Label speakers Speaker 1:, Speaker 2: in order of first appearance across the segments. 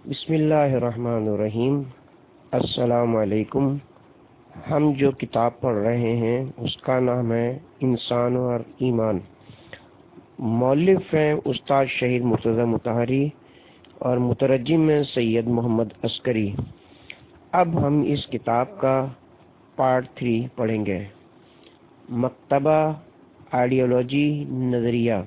Speaker 1: بسم اللہ الرحمن الرحیم۔ السلام علیکم۔ ہم جو کتاب پڑھ رہے ہیں اس کا نام ہے انسان اور ایمان۔ مؤلف ہیں استاد شہید مرتضی مطہری اور مترجم ہیں سید محمد عسکری۔ اب ہم اس کتاب کا پارٹ 3 پڑھیں گے۔ مکتبہ آئیڈیالوجی نظریہ۔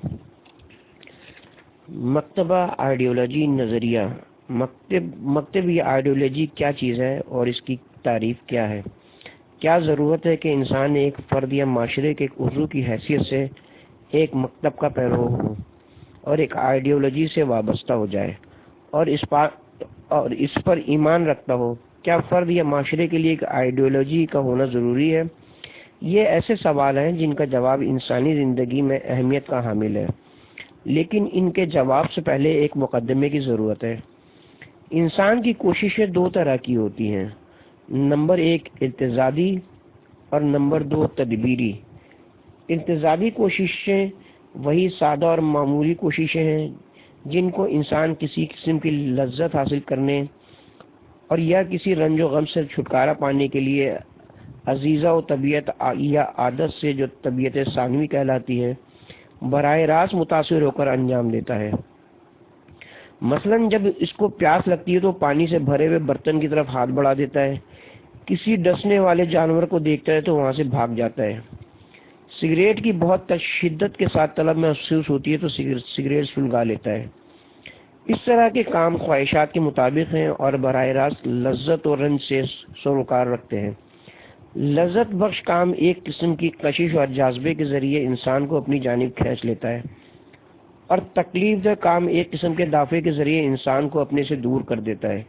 Speaker 1: مکتبہ آئیڈیالوجی نظریہ۔ مکتبی آئیڈیالوجی کیا چیز ہے اور اس کی تعریف کیا ہے؟ کیا ضرورت ہے کہ انسان ایک فرد یا معاشرے کے ایک عضو کی حیثیت سے ایک مکتب کا پیرو ہو اور ایک آئیڈیالوجی سے وابستہ ہو جائے اور اس پر ایمان رکھتا ہو؟ کیا فرد یا معاشرے کے لیے ایک آئیڈیالوجی کا ہونا ضروری ہے؟ یہ ایسے سوال ہیں جن کا جواب انسانی زندگی میں اہمیت کا حامل ہے، لیکن ان کے جواب سے پہلے ایک مقدمے کی ضرورت ہے۔ انسان کی کوششیں دو طرح کی ہوتی ہیں، نمبر 1 ارتضادی اور نمبر 2 تدبیری۔ ارتضادی کوششیں وہی سادہ اور معمولی کوششیں ہیں جن کو انسان کسی قسم کی لذت حاصل کرنے اور یا کسی رنج و غم سے چھٹکارا پانے کے لیے عزیزہ و طبیعت یا عادت سے، جو طبیعت ثانوی کہلاتی ہے، براہ راست متاثر ہو کر انجام دیتا ہے۔ مثلاً جب اس کو پیاس لگتی ہے تو پانی سے بھرے ہوئے برتن کی طرف ہاتھ بڑھا دیتا ہے، کسی ڈسنے والے جانور کو دیکھتا ہے تو وہاں سے بھاگ جاتا ہے۔ سگریٹ کی بہت شدت کے ساتھ طلب محسوس ہوتی ہے تو سگریٹ سلگا لیتا ہے۔ اس طرح کے کام خواہشات کے مطابق ہیں اور براہ راست لذت اور رنج سے سروکار رکھتے ہیں۔ لذت بخش کام ایک قسم کی کشش اور جاذبے کے ذریعے انسان کو اپنی جانب کھینچ لیتا ہے، اور تکلیف دہ کام ایک قسم کے دافع کے ذریعے انسان کو اپنے سے دور کر دیتا ہے۔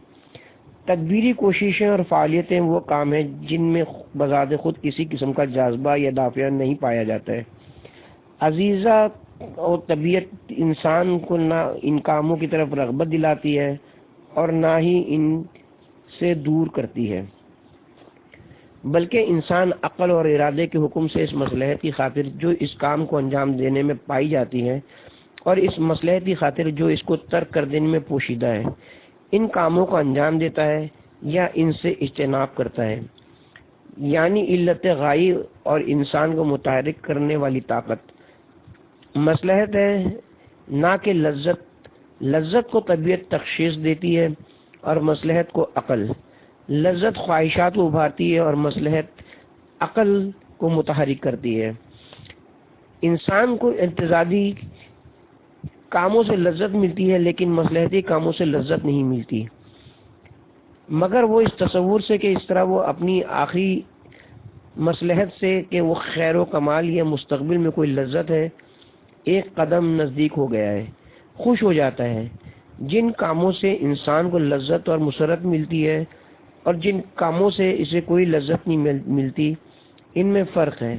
Speaker 1: تدبیری کوششیں اور فعالیتیں وہ کام ہیں جن میں بذات خود کسی قسم کا جاذبہ یا دافع نہیں پایا جاتا ہے۔ عزیزہ اور طبیعت انسان کو نہ ان کاموں کی طرف رغبت دلاتی ہے اور نہ ہی ان سے دور کرتی ہے، بلکہ انسان عقل اور ارادے کے حکم سے اس مصلحت کی خاطر جو اس کام کو انجام دینے میں پائی جاتی ہے اور اس مصلحت کی خاطر جو اس کو ترک کر دینے میں پوشیدہ ہے، ان کاموں کو انجام دیتا ہے یا ان سے اجتناب کرتا ہے۔ یعنی علت غائی اور انسان کو متحرک کرنے والی طاقت مصلحت ہے، نہ کہ لذت۔ لذت کو طبیعت تخصیص دیتی ہے اور مصلحت کو عقل۔ لذت خواہشات کو ابھارتی ہے اور مصلحت عقل کو متحرک کرتی ہے۔ انسان کو ارتضادی کاموں سے لذت ملتی ہے لیکن مصلحتی کاموں سے لذت نہیں ملتی، مگر وہ اس تصور سے کہ اس طرح وہ اپنی آخری مصلحت سے کہ وہ خیر و کمال یا مستقبل میں کوئی لذت ہے، ایک قدم نزدیک ہو گیا ہے، خوش ہو جاتا ہے۔ جن کاموں سے انسان کو لذت اور مسرت ملتی ہے اور جن کاموں سے اسے کوئی لذت نہیں ملتی، ان میں فرق ہے۔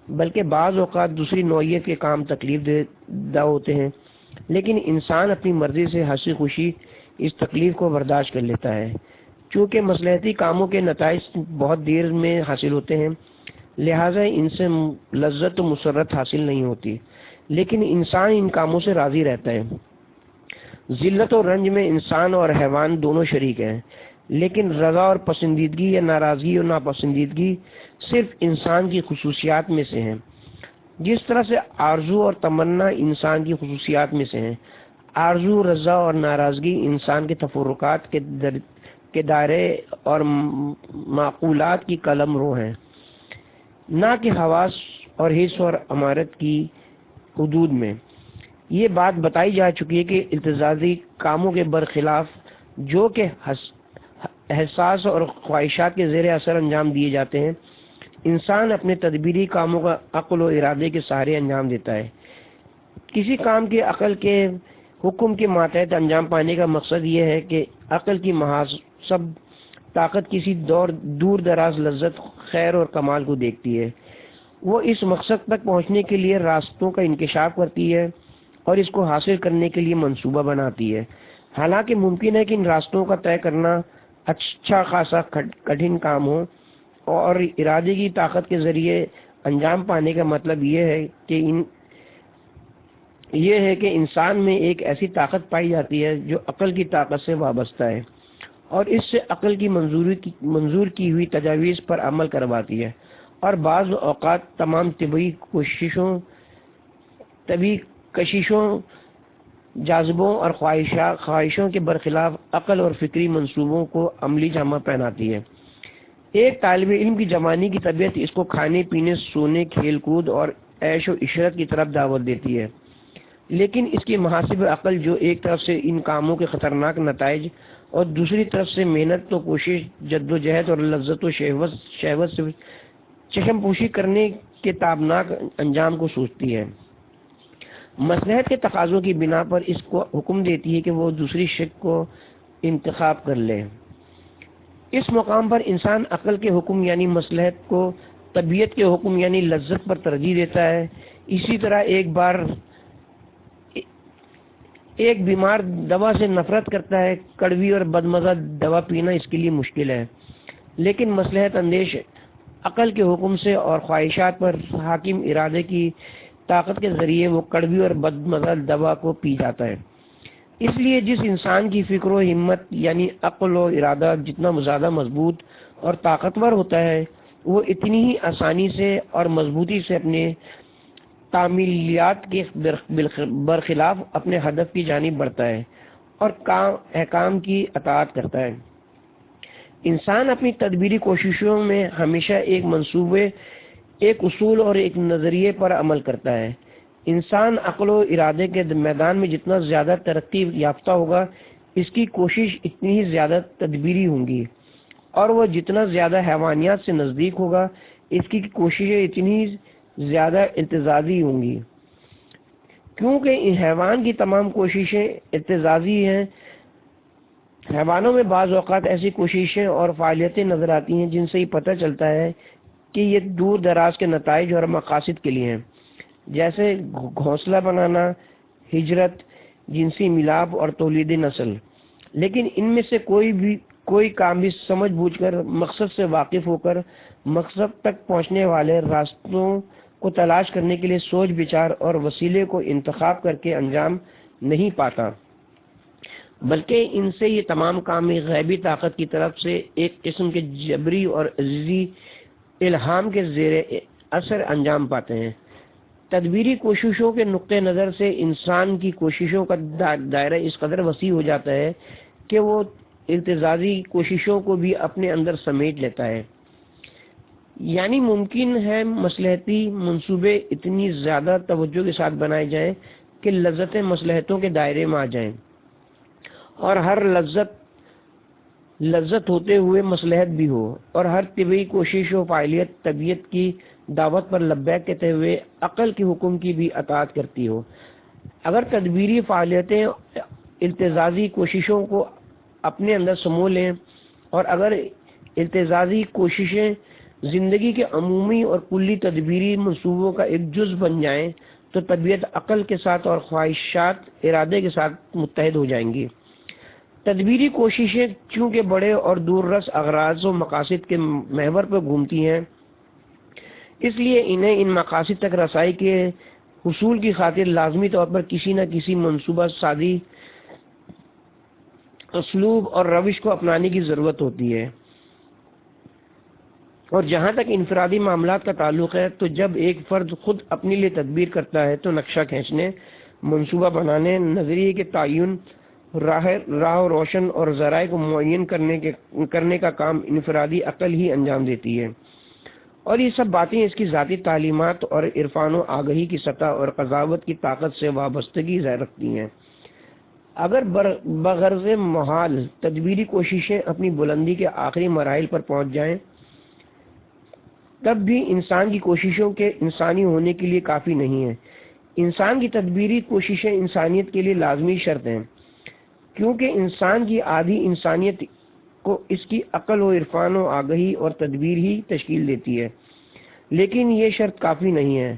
Speaker 1: بلکہ بعض اوقات دوسری نوعیت کے کام تکلیف دہ ہوتے ہیں، لیکن انسان اپنی مرضی سے ہنسی خوشی اس تکلیف کو برداشت کر لیتا ہے۔ چونکہ مصلحتی کاموں کے نتائج بہت دیر میں حاصل ہوتے ہیں، لہٰذا ان سے لذت و مسرت حاصل نہیں ہوتی، لیکن انسان ان کاموں سے راضی رہتا ہے۔ ذلت و رنج میں انسان اور حیوان دونوں شریک ہیں، لیکن رضا اور پسندیدگی یا ناراضگی اور ناپسندیدگی صرف انسان کی خصوصیات میں سے ہیں، جس طرح سے آرزو اور تمنا انسان کی خصوصیات میں سے ہیں۔ آرزو، رضا اور ناراضگی انسان کے تفرقات کے دائرے اور معقولات کی قلم رو ہیں، نہ کہ حواس اور حس اور امارت کی حدود میں۔ یہ بات بتائی جا چکی ہے کہ ارتضادی کاموں کے برخلاف جو کہ احساس اور خواہشات کے زیر اثر انجام دیے جاتے ہیں، انسان اپنے تدبیری کاموں کا عقل و ارادے کے سہارے انجام دیتا ہے۔ کسی کام کے عقل کے حکم کے ماتحت انجام پانے کا مقصد یہ ہے کہ عقل کی محاسب طاقت کسی دور دراز لذت، خیر اور کمال کو دیکھتی ہے، وہ اس مقصد تک پہنچنے کے لیے راستوں کا انکشاف کرتی ہے اور اس کو حاصل کرنے کے لیے منصوبہ بناتی ہے۔ حالانکہ ممکن ہے کہ ان راستوں کا طے کرنا اچھا خاصا کٹھن کام ہو، اور ارادے کی طاقت کے ذریعے انجام پانے کا مطلب یہ ہے کہ یہ ہے کہ انسان میں ایک ایسی طاقت پائی جاتی ہے جو عقل کی طاقت سے وابستہ ہے اور اس سے عقل کی منظور کی ہوئی تجاویز پر عمل کرواتی ہے، اور بعض اوقات تمام طبی کششوں، جاذبوں اور خواہشوں کے برخلاف عقل اور فکری منصوبوں کو عملی جامہ پہناتی ہے۔ ایک طالب علم کی جوانی کی طبیعت اس کو کھانے پینے، سونے، کھیل کود اور عیش و عشرت کی طرف دعوت دیتی ہے، لیکن اس کی محاسب عقل جو ایک طرف سے ان کاموں کے خطرناک نتائج اور دوسری طرف سے محنت و کوشش، جد و جہد اور لذت و شہوت سے چشم پوشی کرنے کے تابناک انجام کو سوچتی ہے، مصلحت کے تقاضوں کی بنا پر اس کو حکم دیتی ہے کہ وہ دوسری شک کو انتخاب کر لے۔ اس مقام پر انسان عقل کے حکم یعنی مصلحت کو طبیعت کے حکم یعنی لذت پر ترجیح دیتا ہے۔ اسی طرح ایک بیمار دوا سے نفرت کرتا ہے، کڑوی اور بدمزہ دوا پینا اس کے لیے مشکل ہے، لیکن مصلحت اندیش عقل کے حکم سے اور خواہشات پر حاکم ارادے کی طاقت کے ذریعے وہ کڑوی اور بدمزہ دوا کو پی جاتا ہے۔ اس لیے جس انسان کی فکر و ہمت یعنی عقل و ارادہ جتنا زیادہ مضبوط اور طاقتور ہوتا ہے، وہ اتنی ہی آسانی سے اور مضبوطی سے اپنے تعمیلیات کے برخلاف اپنے ہدف کی جانب بڑھتا ہے اور احکام کی اطاعت کرتا ہے۔ انسان اپنی تدبیری کوششوں میں ہمیشہ ایک منصوبے، ایک اصول اور ایک نظریے پر عمل کرتا ہے۔ انسان عقل و ارادے کے میدان میں جتنا زیادہ ترقی یافتہ ہوگا، اس کی کوشش اتنی ہی زیادہ تدبیری ہوں گی، اور وہ جتنا زیادہ حیوانیات سے نزدیک ہوگا، اس کی کوششیں اتنی زیادہ ارتجاعی ہوں گی۔ کیونکہ حیوان کی تمام کوششیں ارتجاعی ہیں، حیوانوں میں بعض اوقات ایسی کوششیں اور فعالیتیں نظر آتی ہیں جن سے ہی پتہ چلتا ہے کہ یہ دور دراز کے نتائج اور مقاصد کے لیے ہیں، جیسے گھونسلہ بنانا، ہجرت، جنسی ملاپ اور تولید نسل۔ لیکن ان میں سے کوئی کام بھی سمجھ بوجھ کر، مقصد سے واقف ہو کر، مقصد تک پہنچنے والے راستوں کو تلاش کرنے کے لیے سوچ بچار اور وسیلے کو انتخاب کر کے انجام نہیں پاتا، بلکہ ان سے یہ تمام کام غیبی طاقت کی طرف سے ایک قسم کے جبری اور عزیزی الہام کے زیر اثر انجام پاتے ہیں۔ تدبیری کوششوں کے نقطہ نظر سے انسان کی کوششوں کا دائرہ اس قدر وسیع ہو جاتا ہے کہ وہ ارتجاعی کوششوں کو بھی اپنے اندر سمیٹ لیتا ہے، یعنی ممکن ہے مصلحتی منصوبے اتنی زیادہ توجہ کے ساتھ بنائے جائیں کہ لذتیں مصلحتوں کے دائرے میں آ جائیں، اور ہر لذت ہوتے ہوئے مصلحت بھی ہو، اور ہر طبعی کوشش و فعالیت طبیعت کی دعوت پر لبیک کہتے ہوئے عقل کے حکم کی بھی اطاعت کرتی ہو۔ اگر تدبیری فعالیتیں ارتجاعی کوششوں کو اپنے اندر سمو لیں، اور اگر ارتجاعی کوششیں زندگی کے عمومی اور کلی تدبیری منصوبوں کا ایک جز بن جائیں، تو طبیعت عقل کے ساتھ اور خواہشات ارادے کے ساتھ متحد ہو جائیں گی۔ تدبیری کوششیں چونکہ بڑے اور دور رس اغراض و مقاصد کے محور پر گھومتی ہیں، اس لیے انہیں ان مقاصد تک رسائی کے حصول کی خاطر لازمی طور پر کسی نہ کسی منصوبہ سازی، اسلوب اور روش کو اپنانے کی ضرورت ہوتی ہے۔ اور جہاں تک انفرادی معاملات کا تعلق ہے، تو جب ایک فرد خود اپنے لیے تدبیر کرتا ہے تو نقشہ کھینچنے، منصوبہ بنانے، نظریے کے تعین، راہ روشن اور ذرائع کو معین کرنے کا کام انفرادی عقل ہی انجام دیتی ہے، اور یہ سب باتیں اس کی ذاتی تعلیمات اور عرفان و آگہی کی سطح اور قضاوت کی طاقت سے وابستگی رکھتی ہیں۔ اگر بغرض محال تدبیری کوششیں اپنی بلندی کے آخری مراحل پر پہنچ جائیں، تب بھی انسان کی کوششوں کے انسانی ہونے کے لیے کافی نہیں ہیں۔ انسان کی تدبیری کوششیں انسانیت کے لیے لازمی شرط ہیں، کیونکہ انسان کی آدھی انسانیت کو اس کی عقل و عرفان و آگہی اور تدبیر ہی تشکیل دیتی ہے، لیکن یہ شرط کافی نہیں ہے۔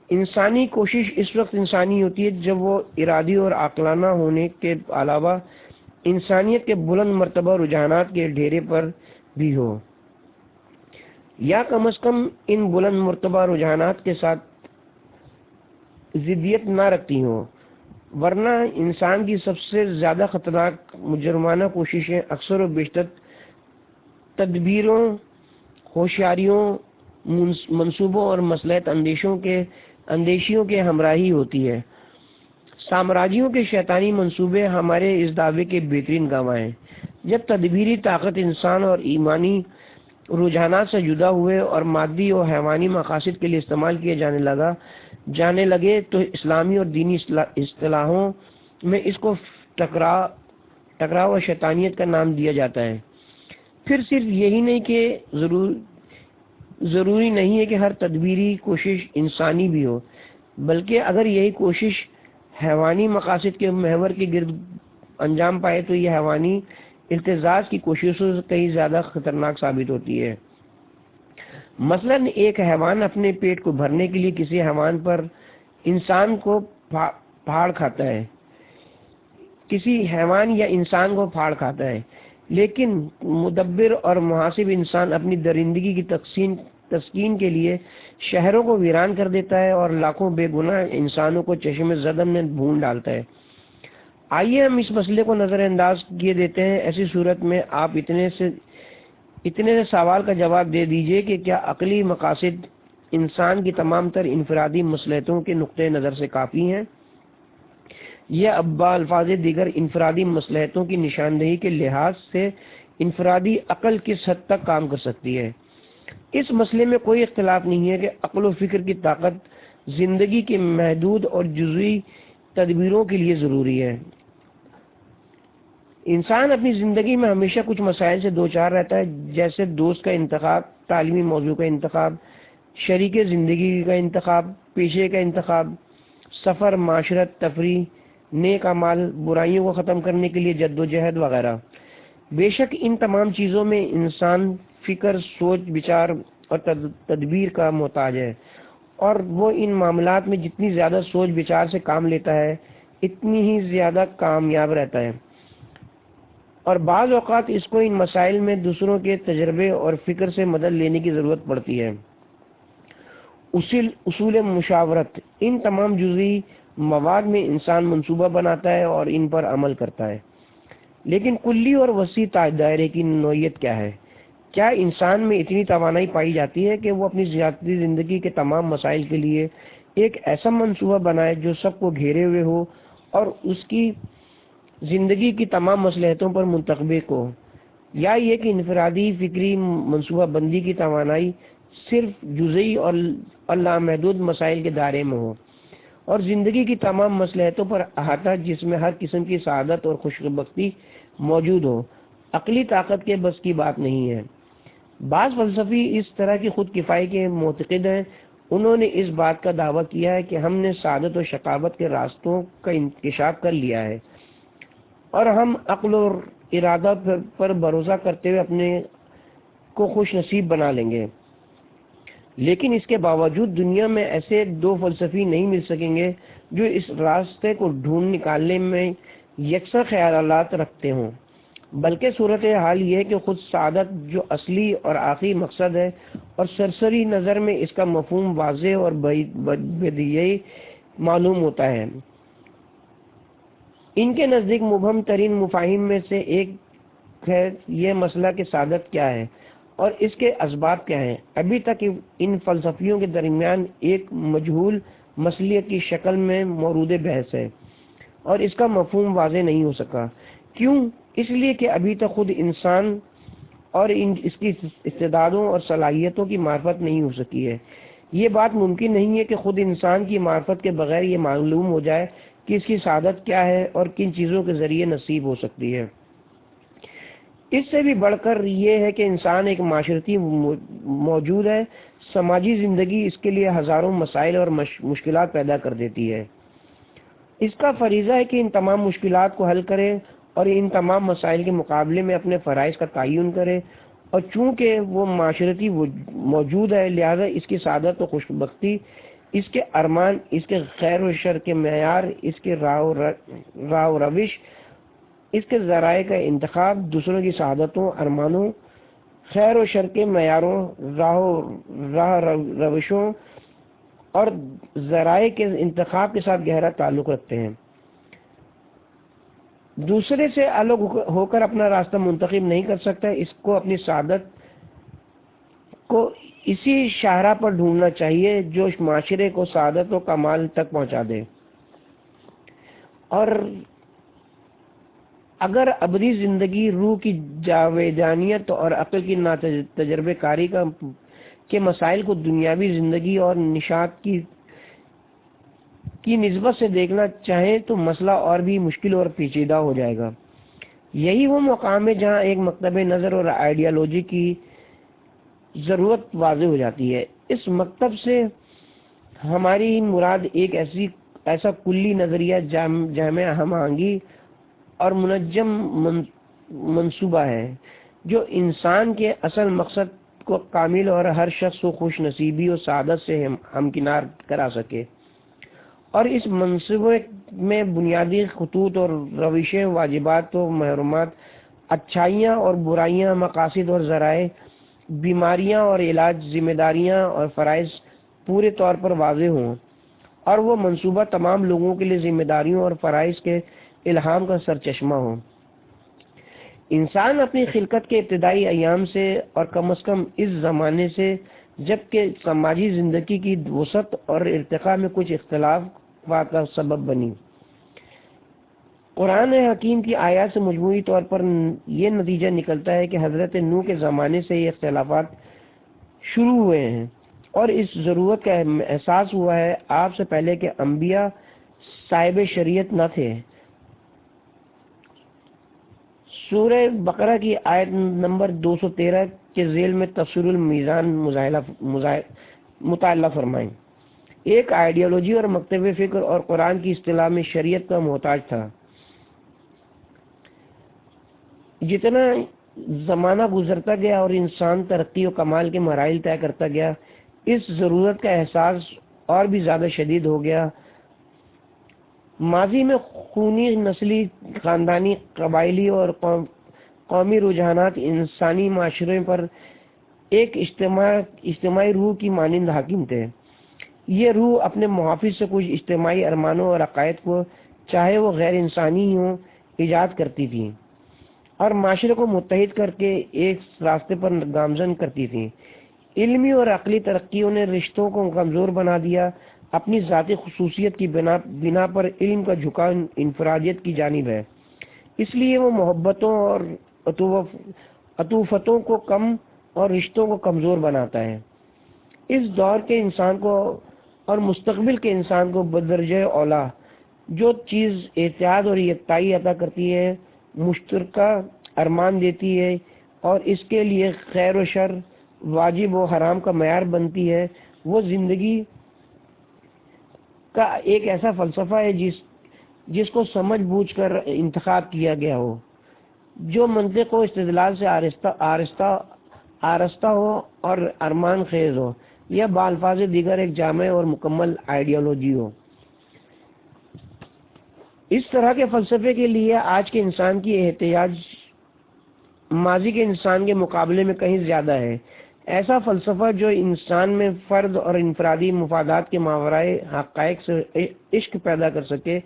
Speaker 1: انسانی کوشش اس وقت انسانی ہوتی ہے جب وہ ارادی اور عاقلانہ ہونے کے علاوہ انسانیت کے بلند مرتبہ رجحانات کے ڈھیرے پر بھی ہو، یا کم از کم ان بلند مرتبہ رجحانات کے ساتھ ضدیت نہ رکھتی ہوں، ورنہ انسان کی سب سے زیادہ خطرناک مجرمانہ کوششیں اکثر و بیشتر تدبیروں، ہوشیاریوں، منصوبوں اور مصلحت اندیشیوں کے ہمراہی ہوتی ہے۔ سامراجیوں کے شیطانی منصوبے ہمارے اس دعوے کے بہترین گواہ ہیں۔ جب تدبیری طاقت انسان اور ایمانی رجحانات سے جدا ہوئے اور مادی اور حیوانی مقاصد کے لیے استعمال کیے جانے لگے تو اسلامی اور دینی اصطلاحوں میں اس کو ٹکراؤ اور شیطانیت کا نام دیا جاتا ہے۔ پھر صرف یہی نہیں کہ ضروری نہیں ہے کہ ہر تدبیری کوشش انسانی بھی ہو، بلکہ اگر یہی کوشش حیوانی مقاصد کے محور کے گرد انجام پائے تو یہ حیوانی ارتزاز کی کوششوں سے کہیں زیادہ خطرناک ثابت ہوتی ہے۔ مثلا ایک حیوان اپنے پیٹ کو بھرنے کے لیے کسی حیوان پر انسان کو پھاڑ کھاتا ہے، کسی حیوان یا انسان کو پھاڑ کھاتا ہے، لیکن مدبر اور محاسب انسان اپنی درندگی کی تسکین کے لیے شہروں کو ویران کر دیتا ہے اور لاکھوں بے گناہ انسانوں کو چشم زدم میں بھون ڈالتا ہے۔ آئیے ہم اس مسئلے کو نظر انداز کیے دیتے ہیں۔ ایسی صورت میں آپ اتنے سے سوال کا جواب دے دیجئے کہ کیا عقلی مقاصد انسان کی تمام تر انفرادی مصلحتوں کے نقطۂ نظر سے کافی ہیں، یا الفاظ دیگر انفرادی مصلحتوں کی نشاندہی کے لحاظ سے انفرادی عقل کس حد تک کام کر سکتی ہے؟ اس مسئلے میں کوئی اختلاف نہیں ہے کہ عقل و فکر کی طاقت زندگی کے محدود اور جزوی تدبیروں کے لیے ضروری ہے۔ انسان اپنی زندگی میں ہمیشہ کچھ مسائل سے دوچار رہتا ہے، جیسے دوست کا انتخاب، تعلیمی موضوع کا انتخاب، شریک زندگی کا انتخاب، پیشے کا انتخاب، سفر، معاشرت، تفریح، نیک اعمال، برائیوں کو ختم کرنے کے لیے جد و جہد وغیرہ۔ بے شک ان تمام چیزوں میں انسان فکر، سوچ بچار اور تدبیر کا محتاج ہے، اور وہ ان معاملات میں جتنی زیادہ سوچ بچار سے کام لیتا ہے اتنی ہی زیادہ کامیاب رہتا ہے، اور بعض اوقات اس کو ان مسائل میں دوسروں کے تجربے اور فکر سے مدد لینے کی ضرورت پڑتی ہے۔ اصول مشاورت، ان تمام جزئی مواد میں انسان منصوبہ بناتا ہے اور ان پر عمل کرتا ہے، لیکن کلی اور وسیع دائرے کی نوعیت کیا ہے؟ کیا انسان میں اتنی توانائی پائی جاتی ہے کہ وہ اپنی ذاتی زندگی کے تمام مسائل کے لیے ایک ایسا منصوبہ بنائے جو سب کو گھیرے ہوئے ہو اور اس کی زندگی کی تمام مصلحتوں پر منطبق ہو، یا یہ کہ انفرادی فکری منصوبہ بندی کی توانائی صرف جزئی اور لامحدود مسائل کے دائرے میں ہو، اور زندگی کی تمام مصلحتوں پر احاطہ جس میں ہر قسم کی سعادت اور خوشبختی موجود ہو، عقلی طاقت کے بس کی بات نہیں ہے۔ بعض فلسفی اس طرح کی خود کفائی کے معتقد ہیں۔ انہوں نے اس بات کا دعویٰ کیا ہے کہ ہم نے سعادت و شقاوت کے راستوں کا انکشاف کر لیا ہے، اور ہم عقل اور ارادہ پر بھروسہ کرتے ہوئے اپنے کو خوش نصیب بنا لیں گے، لیکن اس کے باوجود دنیا میں ایسے دو فلسفی نہیں مل سکیں گے جو اس راستے کو ڈھونڈ نکالنے میں یکساں خیالات رکھتے ہوں، بلکہ صورتحال یہ ہے کہ خود سعادت جو اصلی اور آخری مقصد ہے، اور سرسری نظر میں اس کا مفہوم واضح اور بدیہی معلوم ہوتا ہے۔ ان کے نزدیک مبہم ترین مفاہیم میں سے ایک ہے یہ مسئلہ کہ سعادت کیا ہے اور اس کے اسباب کیا ہیں۔ ابھی تک ان فلسفیوں کے درمیان ایک مجہول مسئلے کی شکل میں مورد بحث ہے، اور اس کا مفہوم واضح نہیں ہو سکا۔ کیوں؟ اس لیے کہ ابھی تک خود انسان اور اس کی استعدادوں اور صلاحیتوں کی معرفت نہیں ہو سکی ہے۔ یہ بات ممکن نہیں ہے کہ خود انسان کی معرفت کے بغیر یہ معلوم ہو جائے کہ اس کی سعادت کیا ہے اور کن چیزوں کے ذریعے نصیب ہو سکتی ہے۔ اس سے بھی بڑھ کر یہ ہے کہ انسان ایک معاشرتی موجود ہے۔ سماجی زندگی اس کے لیے ہزاروں مسائل اور مشکلات پیدا کر دیتی ہے۔ اس کا فریضہ ہے کہ ان تمام مشکلات کو حل کرے اور ان تمام مسائل کے مقابلے میں اپنے فرائض کا تعین کرے، اور چونکہ وہ معاشرتی موجود ہے لہذا اس کی سعادت و خوشبختی، اس کے ارمان، اس کے خیر و شر کے معیار، اس کے راہ و روش، اس کے ذرائع کا انتخاب، دوسروں کی سعادتوں، ارمانوں، خیر و شر کے معیاروں، راہ روشوں اور ذرائع کے انتخاب کے ساتھ گہرا تعلق رکھتے ہیں۔ دوسرے سے الگ ہو کر اپنا راستہ منتخب نہیں کر سکتا، اس کو اپنی سعادت کو اسی شاہراہ پر ڈھونڈنا چاہیے جو معاشرے کو سعادت و کمال تک پہنچا دے۔ اور اگر ابدی زندگی، روح کی جاویدانیت اور عقل کی تجربے کاری کے مسائل کو دنیاوی زندگی اور نشاط کی نسبت سے دیکھنا چاہیں تو مسئلہ اور بھی مشکل اور پیچیدہ ہو جائے گا۔ یہی وہ مقام ہے جہاں ایک مکتب نظر اور آئیڈیالوجی کی ضرورت واضح ہو جاتی ہے۔ اس مکتب سے ہماری مراد ایک ایسا کلی نظریہ، جامع، ہم آہنگی اور منظم منصوبہ ہے جو انسان کے اصل مقصد کو کامل اور ہر شخص کو خوش نصیبی اور سعادت سے ہمکنار کرا سکے۔ اور اس منصوبے میں بنیادی خطوط اور روشیں، واجبات و محرمات، اچھائیاں اور برائیاں، مقاصد اور ذرائع، بیماریاں اور علاج، ذمہ داریاں اور فرائض پورے طور پر واضح ہوں، اور وہ منصوبہ تمام لوگوں کے لیے ذمہ داریوں اور فرائض کے الہام کا سرچشمہ ہو۔ انسان اپنی خلقت کے ابتدائی ایام سے اور کم از کم اس زمانے سے جبکہ سماجی زندگی کی وسعت اور ارتقاء میں کچھ اختلاف کا سبب بنی۔ قرآن حکیم کی آیات سے مجموعی طور پر یہ نتیجہ نکلتا ہے کہ حضرت نوح کے زمانے سے یہ اختلافات شروع ہوئے ہیں اور اس ضرورت کا احساس ہوا ہے آپ سے پہلے کہ انبیاء صاحب شریعت نہ تھے۔ سورہ بقرہ کی آیت نمبر 213 کے ذیل میں تفسیر المیزان مطالعہ فرمائیں۔ ایک آئیڈیالوجی اور مکتب فکر اور قرآن کی اصطلاح میں شریعت کا محتاج تھا۔ جتنا زمانہ گزرتا گیا اور انسان ترقی و کمال کے مراحل طے کرتا گیا، اس ضرورت کا احساس اور بھی زیادہ شدید ہو گیا۔ ماضی میں خونی، نسلی، خاندانی، قبائلی اور قومی رجحانات انسانی معاشرے پر ایک اجتماعی روح کی مانند حاکم تھے۔ یہ روح اپنے محافظ سے کچھ اجتماعی ارمانوں اور عقائد کو، چاہے وہ غیر انسانی ہوں، ایجاد کرتی تھی اور معاشرے کو متحد کر کے ایک راستے پر گامزن کرتی تھی۔ علمی اور عقلی ترقیوں نے رشتوں کو کمزور بنا دیا۔ اپنی ذاتی خصوصیت کی بنا پر علم کا جھکاؤ انفرادیت کی جانب ہے، اس لیے وہ محبتوں اور عطوفتوں کو کم اور رشتوں کو کمزور بناتا ہے۔ اس دور کے انسان کو اور مستقبل کے انسان کو بدرجہ اولا جو چیز اتحاد اور یکتائی عطا کرتی ہے، مشترکہ ارمان دیتی ہے اور اس کے لیے خیر و شر، واجب و حرام کا معیار بنتی ہے، وہ زندگی کا ایک ایسا فلسفہ ہے جس کو سمجھ بوجھ کر انتخاب کیا گیا ہو، جو منطق و استدلال سے آراستہ ہو اور ارمان خیز ہو، یا بالفاظ دیگر ایک جامع اور مکمل آئیڈیالوجی ہو۔ اس طرح کے فلسفے کے لیے آج کے انسان کی احتیاج ماضی کے انسان کے مقابلے میں کہیں زیادہ ہے۔ ایسا فلسفہ جو انسان میں فرد اور انفرادی مفادات کے ماورائے حقائق سے عشق پیدا کر سکے۔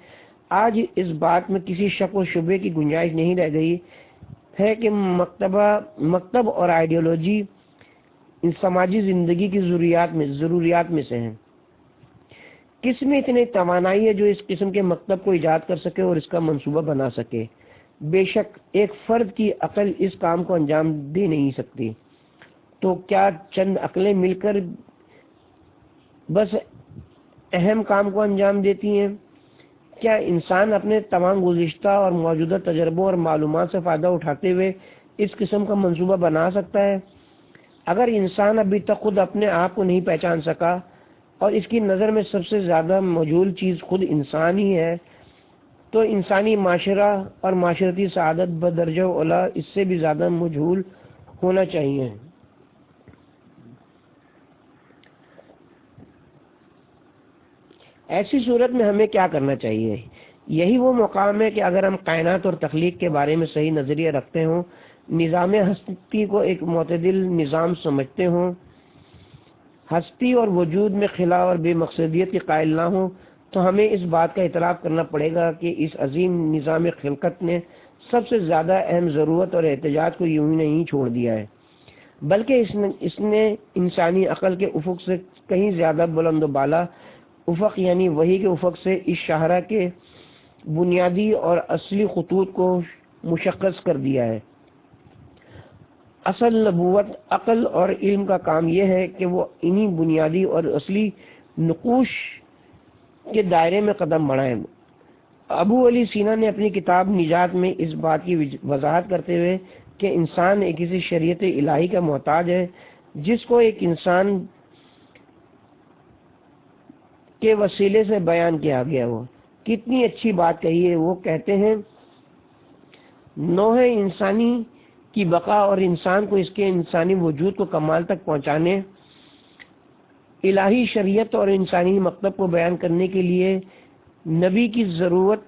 Speaker 1: آج اس بات میں کسی شک و شبے کی گنجائش نہیں رہ گئی ہے کہ مکتب اور آئیڈیالوجی سماجی زندگی کی ضروریات میں سے ہیں۔ کس میں اتنی توانائی ہے جو اس قسم کے مکتب کو ایجاد کر سکے اور اس کا منصوبہ بنا سکے؟ بے شک ایک فرد کی عقل اس کام کو انجام دے نہیں سکتی، تو کیا چند عقلیں مل کر بس اہم کام کو انجام دیتی ہیں؟ کیا انسان اپنے تمام گزشتہ اور موجودہ تجربوں اور معلومات سے فائدہ اٹھاتے ہوئے اس قسم کا منصوبہ بنا سکتا ہے؟ اگر انسان ابھی تک خود اپنے آپ کو نہیں پہچان سکا اور اس کی نظر میں سب سے زیادہ مجہول چیز خود انسان ہی ہے، تو انسانی معاشرہ اور معاشرتی سعادت بدرجہ اولا اس سے بھی زیادہ مجہول ہونا چاہیے۔ ایسی صورت میں ہمیں کیا کرنا چاہیے؟ یہی وہ مقام ہے کہ اگر ہم کائنات اور تخلیق کے بارے میں صحیح نظریہ رکھتے ہوں، نظام ہستی کو ایک معتدل نظام سمجھتے ہوں، ہستی اور وجود میں خلا اور بے مقصدیت کے قائل نہ ہوں تو ہمیں اس بات کا اعتراف کرنا پڑے گا کہ اس عظیم نظام خلقت نے سب سے زیادہ اہم ضرورت اور احتجاج کو یوں ہی نہیں چھوڑ دیا ہے، بلکہ اس نے انسانی عقل کے افق سے کہیں زیادہ بلند و بالا افق یعنی وحی کے افق سے اس شاہراہ کے بنیادی اور اصلی خطوط کو مشخص کر دیا ہے۔ اصل نبوت، عقل اور علم کا کام یہ ہے کہ وہ انہی بنیادی اور اصلی نقوش کے دائرے میں قدم بڑھائیں۔ ابو علی سینا نے اپنی کتاب نجات میں اس بات کی وضاحت کرتے ہوئے کہ انسان ایک کسی شریعت الہی کا محتاج ہے جس کو ایک انسان کے وسیلے سے بیان کیا گیا ہو، کتنی اچھی بات کہی ہے۔ وہ کہتے ہیں نوع انسانی کی بقا اور انسان کو اس کے انسانی وجود کو کمال تک پہنچانے، الہی شریعت اور انسانی مکتب کو بیان کرنے کے لیے نبی کی ضرورت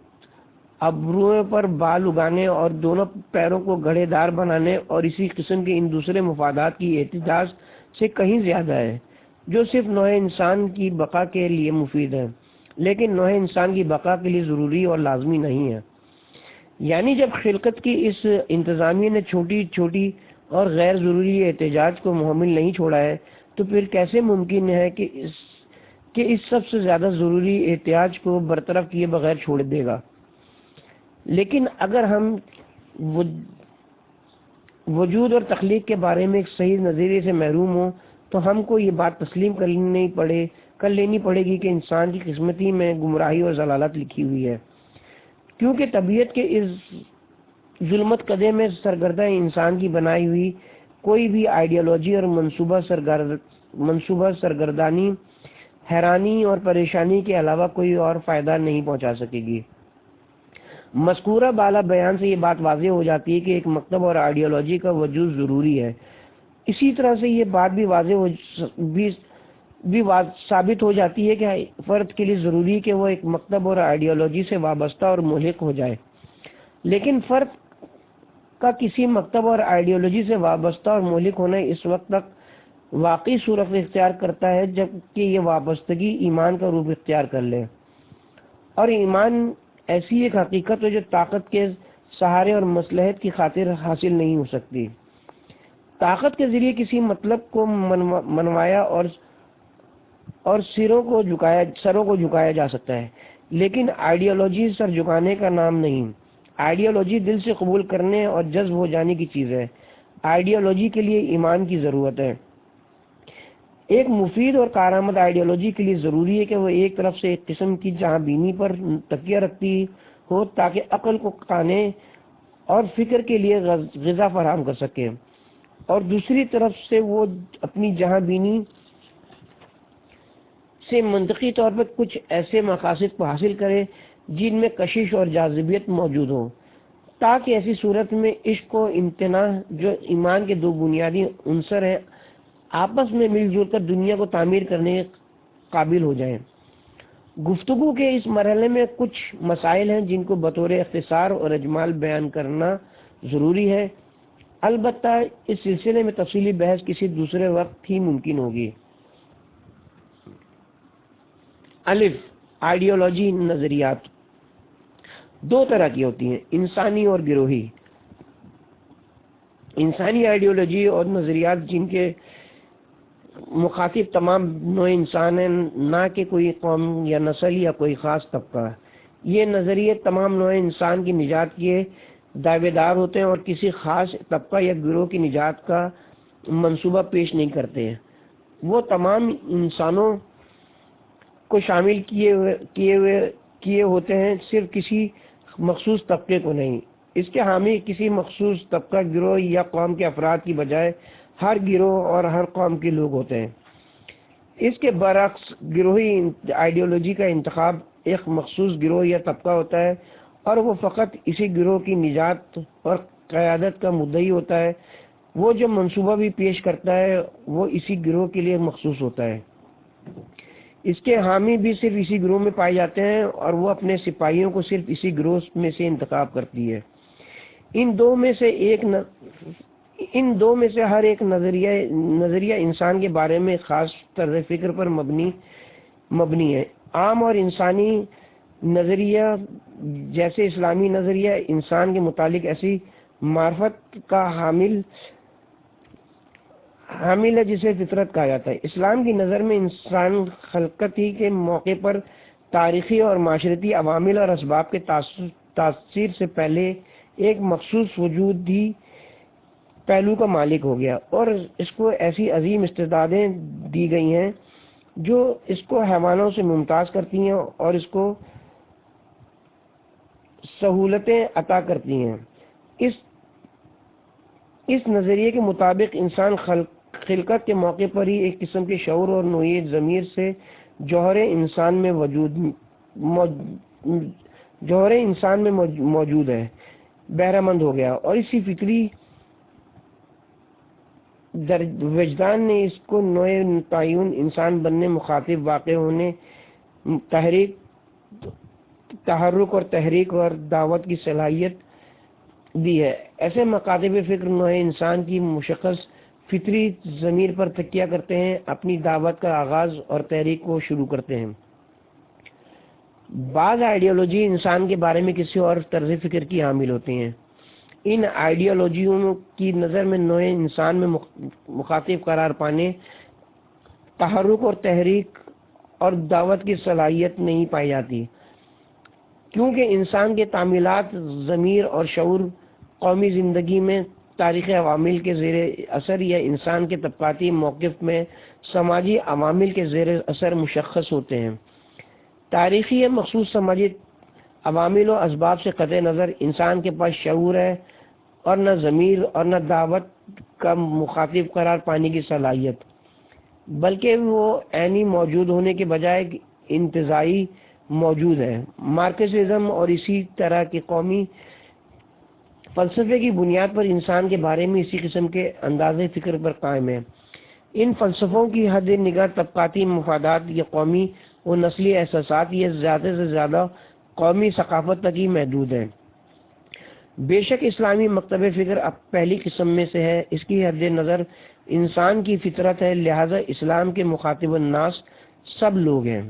Speaker 1: ابروؤں پر بال اگانے اور دونوں پیروں کو گھڑے دار بنانے اور اسی قسم کے ان دوسرے مفادات کی احتجاج سے کہیں زیادہ ہے جو صرف نوع انسان کی بقا کے لیے مفید ہے لیکن نوع انسان کی بقا کے لیے ضروری اور لازمی نہیں ہے۔ یعنی جب خلقت کی اس انتظامیہ نے چھوٹی چھوٹی اور غیر ضروری احتجاج کو محمل نہیں چھوڑا ہے تو پھر کیسے ممکن ہے کہ اس سب سے زیادہ ضروری احتیاج کو برطرف کیے بغیر چھوڑ دے گا۔ لیکن اگر ہم وجود اور تخلیق کے بارے میں ایک صحیح نظریے سے محروم ہوں تو ہم کو یہ بات تسلیم کر لینی پڑے گی کہ انسان کی قسمتی میں گمراہی اور ضلالت لکھی ہوئی ہے، کیونکہ طبیعت کے اس ظلمت قدے میں سرگردہ انسان کی بنائی ہوئی کوئی بھی آئیڈیالوجی اور منصوبہ سرگردانی، حیرانی اور پریشانی کے علاوہ کوئی اور فائدہ نہیں پہنچا سکے گی۔ مذکورہ بالا بیان سے یہ بات واضح ہو جاتی ہے کہ ایک مکتب اور آئیڈیالوجی کا وجود ضروری ہے۔ اسی طرح سے یہ بات بھی ثابت ہو جاتی ہے کہ فرد کے لیے ضروری ہے کہ وہ ایک مکتب اور آئیڈیالوجی سے وابستہ اور ملحق ہو جائے، لیکن فرد کا کسی مکتب اور آئیڈیالوجی سے وابستہ اور ملحق ہونا اس وقت تک واقعی صورت اختیار کرتا ہے جب کہ یہ وابستگی ایمان کا روپ اختیار کر لے، اور ایمان ایسی ایک حقیقت ہے جو طاقت کے سہارے اور مصلحت کی خاطر حاصل نہیں ہو سکتی۔ طاقت کے ذریعے کسی مطلب کو منوایا اور سروں کو جھکایا جا سکتا ہے، لیکن آئیڈیالوجی سر جھکانے کا نام نہیں۔ آئیڈیالوجی دل سے قبول کرنے اور جذب ہو جانے کی چیز ہے۔ آئیڈیالوجی کے لیے ایمان کی ضرورت ہے۔ ایک مفید اور کارآمد آئیڈیالوجی کے لیے ضروری ہے کہ وہ ایک طرف سے ایک قسم کی جہاں بینی پر تکیہ رکھتی ہو تاکہ عقل کو کھانے اور فکر کے لیے غذا فراہم کر سکے، اور دوسری طرف سے وہ اپنی جہاں بینی سے منطقی طور پر کچھ ایسے مقاصد کو حاصل کرے جن میں کشش اور جاذبیت موجود ہو، تاکہ ایسی صورت میں عشق و امتناع جو ایمان کے دو بنیادی عنصر ہیں آپس میں مل جل کر دنیا کو تعمیر کرنے کے قابل ہو جائیں۔ گفتگو کے اس مرحلے میں کچھ مسائل ہیں جن کو بطور اختصار اور اجمال بیان کرنا ضروری ہے، البتہ اس سلسلے میں تفصیلی بحث کسی دوسرے وقت ہی ممکن ہوگی۔ الف، آئیڈیالوجی نظریات دو طرح کی ہوتی ہیں، انسانی اور گروہی۔ انسانی آئیڈیالوجی اور نظریات جن کے مخاطب تمام نوع انسان ہیں، نہ کہ کوئی قوم یا نسل یا کوئی خاص طبقہ۔ یہ نظریے تمام نوع انسان کی نجات کے دعوے دار ہوتے ہیں اور کسی خاص طبقہ یا گروہ کی نجات کا منصوبہ پیش نہیں کرتے ہیں۔ وہ تمام انسانوں کو شامل کیے ہوتے ہیں، صرف کسی مخصوص طبقے کو نہیں۔ اس کے حامی کسی مخصوص طبقہ، گروہ یا قوم کے افراد کی بجائے ہر گروہ اور ہر قوم کے لوگ ہوتے ہیں۔ اس کے برعکس گروہی آئیڈیالوجی کا انتخاب ایک مخصوص گروہ یا طبقہ ہوتا ہے اور وہ فقط اسی گروہ کی نجات اور قیادت کا مدعی ہوتا ہے۔ وہ جو منصوبہ بھی پیش کرتا ہے وہ اسی گروہ کے لیے مخصوص ہوتا ہے۔ اس کے حامی بھی صرف اسی گروہ میں پائے جاتے ہیں اور وہ اپنے سپاہیوں کو صرف اسی گروہ میں سے انتخاب کرتی ہے۔ ان ان دو میں سے ہر ایک نظریہ انسان کے بارے میں خاص طرز فکر پر مبنی ہے۔ عام اور انسانی نظریہ جیسے اسلامی نظریہ انسان کے متعلق ایسی معرفت کا حامل ہے جسے فطرت کہا جاتا ہے۔ اسلام کی نظر میں انسان خلقت ہی کے موقع پر تاریخی اور معاشرتی عوامل اور اسباب کے تاثیر سے پہلے ایک مخصوص وجودی پہلو کا مالک ہو گیا، اور اس کو ایسی عظیم استعدادیں دی گئی ہیں جو اس کو حیوانوں سے ممتاز کرتی ہیں اور اس کو سہولتیں عطا کرتی ہیں۔ اس نظریے کے مطابق انسان خلقت کے موقع پر ہی ایک قسم کے شعور اور نوعیت ضمیر سے جوہر انسان میں موجود ہے، بہرہ مند ہو گیا، اور اسی فطری وجدان نے اس کو نوع تعین انسان بننے، مخاطب واقع ہونے، تحرک اور تحریک اور دعوت کی صلاحیت دی ہے۔ ایسے مکاتب فکر نوع انسان کی مشخص فطری ضمیر پر تکیہ کرتے ہیں، اپنی دعوت کا آغاز اور تحریک کو شروع کرتے ہیں۔ بعض آئیڈیالوجی انسان کے بارے میں کسی اور طرز فکر کی حامل ہوتی ہیں۔ ان آئیڈیالوجیوں کی نظر میں نوع انسان میں مخاطب قرار پانے، تحرک اور تحریک اور دعوت کی صلاحیت نہیں پائی جاتی، کیونکہ انسان کے تعمیلات، ضمیر اور شعور قومی زندگی میں تاریخی عوامل کے زیر اثر یا انسان کے طبقاتی موقف میں سماجی عوامل کے زیر اثر مشخص ہوتے ہیں۔ تاریخی یا مخصوص سماجی عوامل و اسباب سے قطع نظر انسان کے پاس شعور ہے اور نہ ضمیر اور نہ دعوت کا مخاطب قرار پانے کی صلاحیت، بلکہ وہ عینی موجود ہونے کے بجائے انتزاعی موجود ہے۔ مارکسزم اور اسی طرح کے قومی فلسفے کی بنیاد پر انسان کے بارے میں اسی قسم کے انداز فکر پر قائم ہے۔ ان فلسفوں کی حد نگاہ طبقاتی مفادات یا قومی و نسلی احساسات یا زیادہ سے زیادہ قومی ثقافت تک ہی محدود ہے۔ بے شک اسلامی مکتب فکر اب پہلی قسم میں سے ہے، اس کی حد نظر انسان کی فطرت ہے، لہذا اسلام کے مخاطب الناس سب لوگ ہیں۔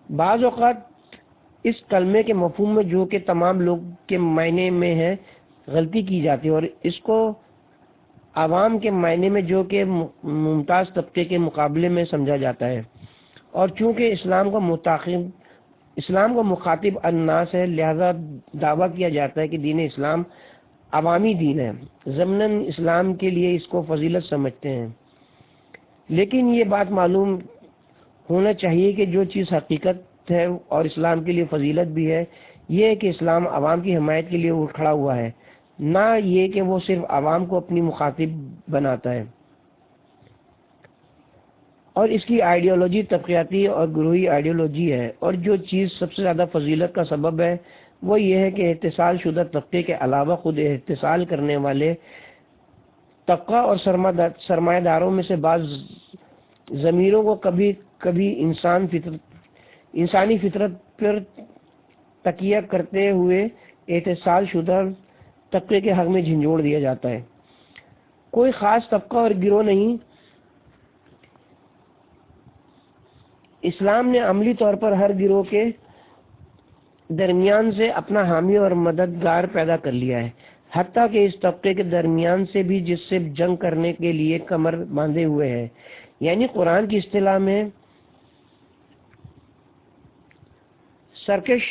Speaker 1: بعض اوقات اس کلمے کے مفہوم میں جو کہ تمام لوگ کے معنی میں ہے غلطی کی جاتی ہے، اور اس کو عوام کے معنی میں جو کہ ممتاز طبقے کے مقابلے میں سمجھا جاتا ہے، اور چونکہ اسلام کا مخاطب الناس ہے، لہذا دعویٰ کیا جاتا ہے کہ دین اسلام عوامی دین ہے، ضمناً اسلام کے لیے اس کو فضیلت سمجھتے ہیں۔ لیکن یہ بات معلوم ہونا چاہیے کہ جو چیز حقیقت ہے اور اسلام کے لیے فضیلت بھی ہے، یہ ہے کہ اسلام عوام کی حمایت کے لیے اٹھ کھڑا ہوا ہے، نہ یہ کہ وہ صرف عوام کو اپنی مخاطب بناتا ہے۔ اور اس کی آئیڈیالوجی طبقاتی اور گروہی آئیڈیالوجی ہے، اور جو چیز سب سے زیادہ فضیلت کا سبب ہے وہ یہ ہے کہ اتصال شدہ طبقے کے علاوہ خود اتصال کرنے والے طبقہ اور سرمایہ داروں میں سے بعض ضمیروں کو کبھی کبھی انسانی فطرت پر تکیہ کرتے ہوئے اتصال شدہ طبقے کے حق میں جھنجھوڑ دیا جاتا ہے۔ کوئی خاص طبقہ اور گروہ نہیں، اسلام نے عملی طور پر ہر گروہ کے درمیان سے اپنا حامی اور مددگار پیدا کر لیا ہے، حتیٰ کہ اس طبقے کے درمیان سے بھی جس سے جنگ کرنے کے لیے کمر باندھے ہوئے ہے۔ یعنی قرآن کی اصطلاح میں سرکش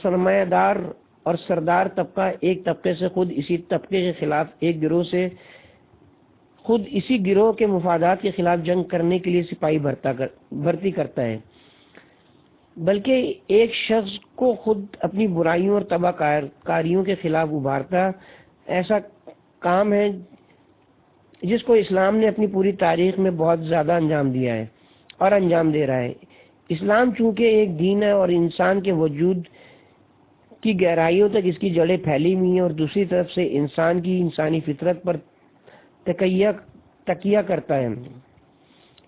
Speaker 1: سرمایہ دار اور سردار طبقہ ایک طبقے سے خود اسی طبقے کے خلاف ایک گروہ سے خود اسی گروہ کے مفادات کے خلاف جنگ کرنے کے لیے سپاہی بھرتی کرتا ہے، بلکہ ایک شخص کو خود اپنی برائیوں اور تباہ کاریوں کے خلاف ابھارتا ایسا کام ہے جس کو اسلام نے اپنی پوری تاریخ میں بہت زیادہ انجام دیا ہے اور انجام دے رہا ہے۔ اسلام چونکہ ایک دین ہے اور انسان کے وجود کی گہرائیوں تک اس کی جڑیں پھیلی ہوئی ہیں، اور دوسری طرف سے انسان کی انسانی فطرت پر تکیہ کرتا ہے،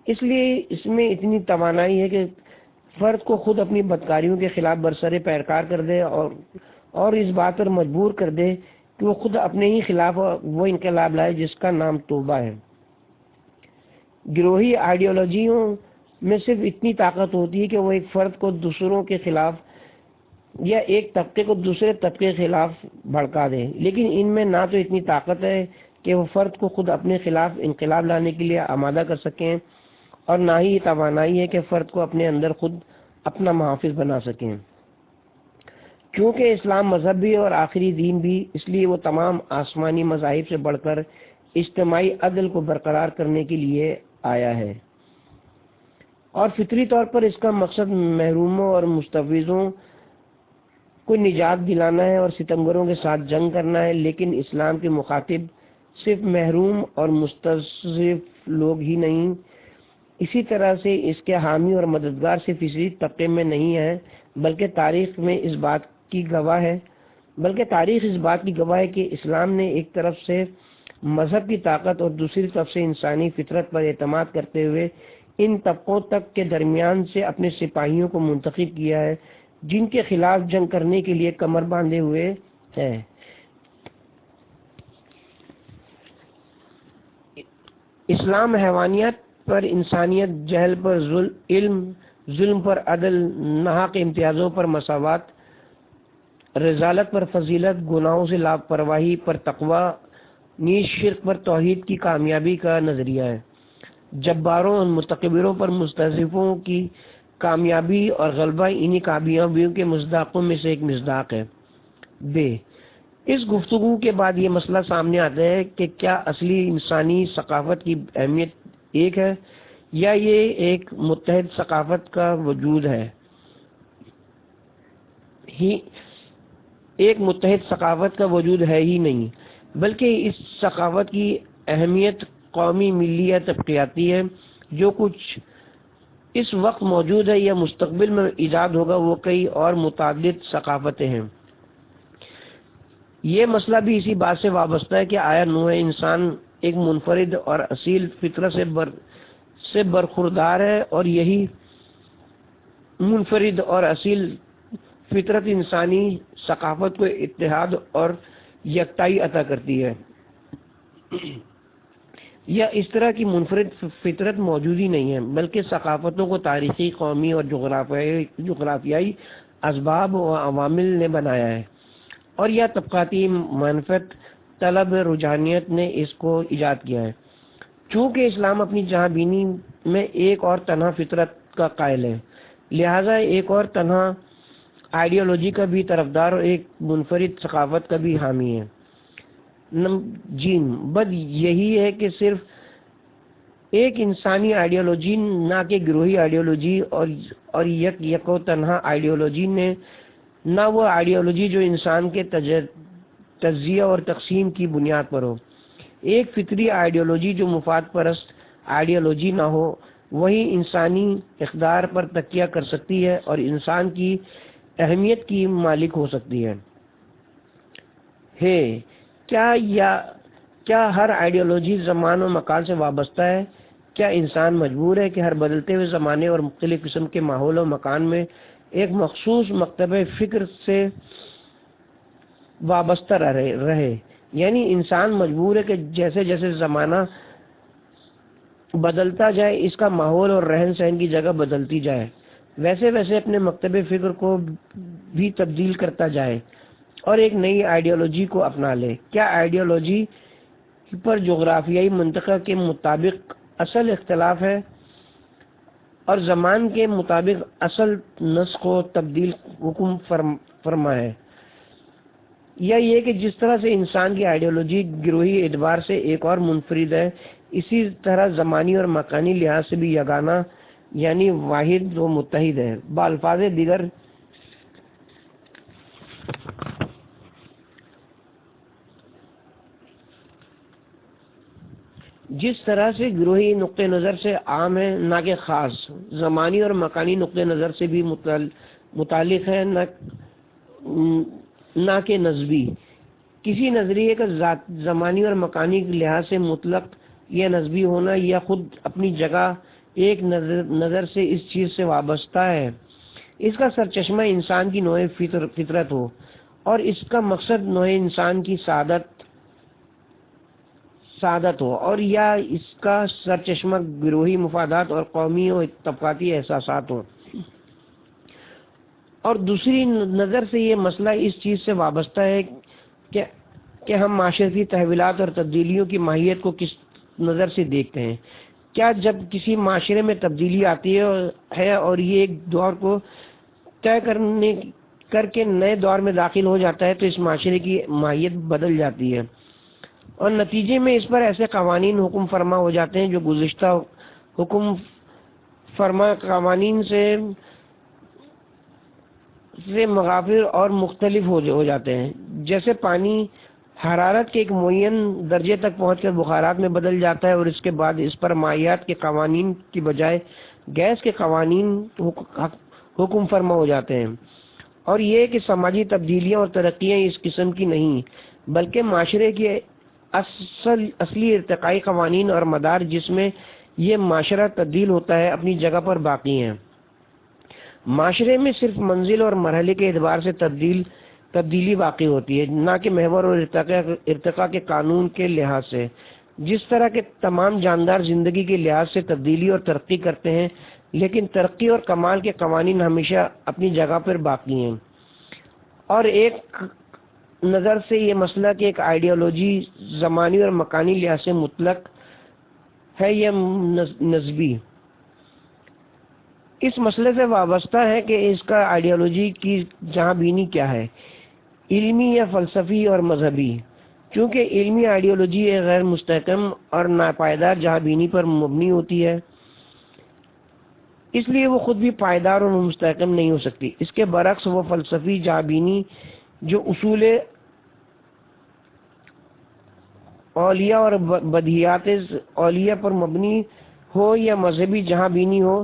Speaker 1: اس لیے اس میں اتنی توانائی ہے کہ فرد کو خود اپنی بدکاریوں کے خلاف برسر پیکار کر دے اور اس بات پر مجبور کر دے کہ کہ وہ خود اپنے ہی خلاف وہ انقلاب لائے جس کا نام توبہ ہے۔ گروہی آئیڈیالوجیوں میں صرف اتنی طاقت ہوتی ہے کہ وہ ایک فرد کو دوسروں کے خلاف یا ایک طبقے کو دوسرے طبقے کے خلاف بھڑکا دے، لیکن ان میں نہ تو اتنی طاقت ہے کہ وہ فرد کو خود اپنے خلاف انقلاب لانے کے لیے آمادہ کر سکیں، اور نہ ہی یہ توانائی ہے کہ فرد کو اپنے اندر خود اپنا محافظ بنا سکیں۔ کیونکہ اسلام مذہب بھی اور آخری دین بھی، اس لیے وہ تمام آسمانی مذاہب سے بڑھ کر اجتماعی عدل کو برقرار کرنے کے لیے آیا ہے، اور فطری طور پر اس کا مقصد محروموں اور مستفیضوں کو نجات دلانا ہے اور ستمگروں کے ساتھ جنگ کرنا ہے۔ لیکن اسلام کے مخاطب صرف محروم اور مستضعف لوگ ہی نہیں، اسی طرح سے اس کے حامی اور مددگار صرف اسی طبقے میں نہیں ہیں، بلکہ تاریخ اس بات کی گواہ ہے کہ اسلام نے ایک طرف سے مذہب کی طاقت اور دوسری طرف سے انسانی فطرت پر اعتماد کرتے ہوئے ان طبقوں تک کے درمیان سے اپنے سپاہیوں کو منتخب کیا ہے، جن کے خلاف جنگ کرنے کے لیے کمر باندھے ہوئے ہیں۔ اسلام حیوانیت پر انسانیت، جہل پر علم، ظلم پر عدل، ناحق امتیازوں پر مساوات، رذالت پر فضیلت، گناہوں سے لاپرواہی پر تقوی، نیز شرک پر توحید کی کامیابی کا نظریہ ہے۔ جباروں اور متکبروں پر مستضعفوں کی کامیابی اور غلبہ انہی کامیابیوں کے مصداقوں میں سے ایک مصداق ہے۔ اس گفتگو کے بعد یہ مسئلہ سامنے آتا ہے کہ کیا اصلی انسانی ثقافت کی اہمیت ایک ہے، یا یہ ایک متحد ثقافت کا وجود ہے ایک متحد ثقافت کا وجود ہے ہی نہیں، بلکہ اس ثقافت کی اہمیت قومی، ملی یا طبقیاتی ہے۔ جو کچھ اس وقت موجود ہے یا مستقبل میں ایجاد ہوگا وہ کئی اور متعدد ثقافتیں ہیں۔ یہ مسئلہ بھی اسی بات سے وابستہ ہے کہ آیا نوع انسان ایک منفرد اور اصیل فطرت سے برخوردار ہے، اور یہی منفرد اور اصیل فطرت انسانی ثقافت کو اتحاد اور یکتائی عطا کرتی ہے، یا اس طرح کی منفرد فطرت موجود ہی نہیں ہے، بلکہ ثقافتوں کو تاریخی، قومی اور جغرافیائی اسباب و عوامل نے بنایا ہے، اور یا طبقاتی منفعت طلب رجحانیت نے اس کو ایجاد کیا ہے۔ چونکہ اسلام اپنی جہاں بینی میں ایک اور تنہا فطرت کا قائل ہے، لہذا ایک اور تنہا آئیڈیالوجی کا بھی طرفدار اور ایک منفرد ثقافت کا بھی حامی ہے۔ بد یہی ہے کہ صرف ایک انسانی آئیڈیالوجی، نہ کہ گروہی آئیڈیالوجی اور یک و تنہا آئیڈیالوجی نے، نہ وہ آئیڈیالوجی جو انسان کے تجزیہ اور تقسیم کی بنیاد پر ہو۔ ایک فطری آئیڈیالوجی جو مفاد پرست آئیڈیالوجی نہ ہو، وہی انسانی اقدار پر تکیہ کر سکتی ہے اور انسان کی اہمیت کی مالک ہو سکتی ہے۔ کیا ہر آئیڈیالوجی زمان و مکان سے وابستہ ہے؟ کیا انسان مجبور ہے کہ ہر بدلتے ہوئے زمانے اور مختلف قسم کے ماحول و مکان میں ایک مخصوص مکتبہ فکر سے وابستہ رہے؟ یعنی انسان مجبور ہے کہ جیسے جیسے زمانہ بدلتا جائے، اس کا ماحول اور رہن سہن کی جگہ بدلتی جائے، ویسے ویسے اپنے مکتبہ فکر کو بھی تبدیل کرتا جائے اور ایک نئی آئیڈیالوجی کو اپنا لے؟ کیا آئیڈیالوجی پر جغرافیائی منطقہ کے مطابق اصل اختلاف ہے اور زمان کے مطابق اصل نسخ و تبدیل حکم فرما ہے، یا یہ کہ جس طرح سے انسان کی آئیڈیالوجی گروہی اعتبار سے ایک اور منفرد ہے، اسی طرح زمانی اور مکانی لحاظ سے بھی یگانہ یعنی واحد و متحد ہے؟ بالفاظ دیگر جس طرح سے گروہی نقطہ نظر سے عام ہے نہ کہ خاص، زمانی اور مکانی نقطہ نظر سے بھی متعلق ہے نہ کہ نسبی۔ کسی نظریے کا زمانی اور مکانی لحاظ سے مطلق یا نسبی ہونا یا خود اپنی جگہ ایک نظر سے اس چیز سے وابستہ ہے، اس کا سرچشمہ انسان کی نوع فطرت ہو اور اس کا مقصد نوع انسان کی سعادت ہو، اور یا اس کا سرچشمہ گروہی مفادات اور قومی و طبقاتی احساسات ہوں۔ اور دوسری نظر سے یہ مسئلہ اس چیز سے وابستہ ہے کہ ہم معاشرتی تحولات اور تبدیلیوں کی ماہیت کو کس نظر سے دیکھتے ہیں۔ کیا جب کسی معاشرے میں تبدیلی آتی ہے اور یہ ایک دور کو طے کر کے نئے دور میں داخل ہو جاتا ہے تو اس معاشرے کی ماہیت بدل جاتی ہے، اور نتیجے میں اس پر ایسے قوانین حکم فرما ہو جاتے ہیں جو گزشتہ حکم فرما قوانین سے مغافر اور مختلف ہو جاتے ہیں۔ جیسے پانی حرارت کے ایک معین درجے تک پہنچ کر بخارات میں بدل جاتا ہے، اور اس کے بعد اس پر مائعات کے قوانین کی بجائے گیس کے قوانین حکم فرما ہو جاتے ہیں۔ اور یہ کہ سماجی تبدیلیاں اور ترقیاں اس قسم کی نہیں، بلکہ معاشرے کے اصلی ارتقائی قوانین اور مدار جس میں یہ معاشرہ تبدیل ہوتا ہے اپنی جگہ پر باقی ہیں۔ معاشرے میں صرف منزل اور مرحلے کے اعتبار سے تبدیلی باقی ہوتی ہے، نہ کہ محور اور ارتقاء کے قانون کے لحاظ سے۔ جس طرح کے تمام جاندار زندگی کے لحاظ سے تبدیلی اور ترقی کرتے ہیں، لیکن ترقی اور کمال کے قوانین ہمیشہ اپنی جگہ پر باقی ہیں۔ اور ایک نظر سے یہ مسئلہ کہ ایک آئیڈیالوجی زمانی اور مکانی لحاظ سے مطلق ہے یا نسبی، اس مسئلے سے وابستہ ہے کہ اس کا آئیڈیالوجی کی جہاں بینی کیا ہے، علمی یا فلسفی اور مذہبی۔ چونکہ علمی آئیڈیالوجی ایک غیر مستحکم اور ناپائیدار جہاں بینی پر مبنی ہوتی ہے، اس لیے وہ خود بھی پائیدار اور مستحکم نہیں ہو سکتی۔ اس کے برعکس وہ فلسفی جہاں بینی جو اصول اولیاء اور بدیہیات اولیاء پر مبنی ہو، یا مذہبی جہاں بینی ہو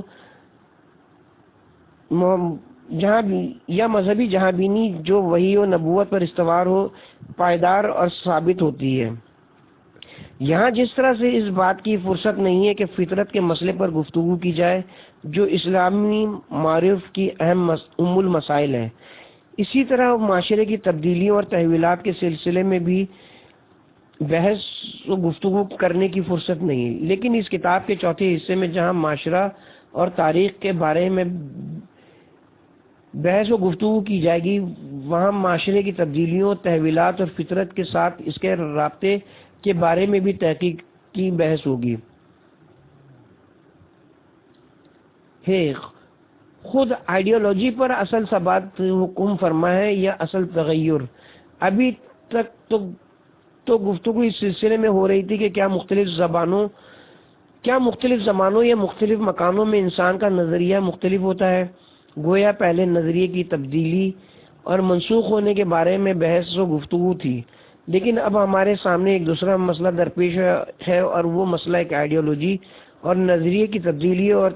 Speaker 1: یا مذہبی جہاں بینی جو وحی و نبوت پر استوار ہو، پائیدار اور ثابت ہوتی ہے۔ یہاں جس طرح سے اس بات کی فرصت نہیں ہے کہ فطرت کے مسئلے پر گفتگو کی جائے جو اسلامی معارف کی ام المسائل ہے، اسی طرح معاشرے کی تبدیلیوں اور تحولات کے سلسلے میں بھی بحث و گفتگو کرنے کی فرصت نہیں۔ لیکن اس کتاب کے چوتھے حصے میں جہاں معاشرہ اور تاریخ کے بارے میں بحث و گفتگو کی جائے گی، وہاں معاشرے کی تبدیلیوں، تحولات اور فطرت کے ساتھ اس کے رابطے کے بارے میں بھی تحقیق کی بحث ہوگی۔ خود آئیڈیالوجی پر اصل ثبات حکم فرما ہے یا اصل تغیر؟ ابھی تک تو گفتگو اس سلسلے میں ہو رہی تھی کہ کیا مختلف زمانوں یا مختلف مکانوں میں انسان کا نظریہ مختلف ہوتا ہے۔ گویا پہلے نظریے کی تبدیلی اور منسوخ ہونے کے بارے میں بحث و گفتگو تھی، لیکن اب ہمارے سامنے ایک دوسرا مسئلہ درپیش ہے، اور وہ مسئلہ ایک آئیڈیالوجی اور نظریے کی تبدیلی اور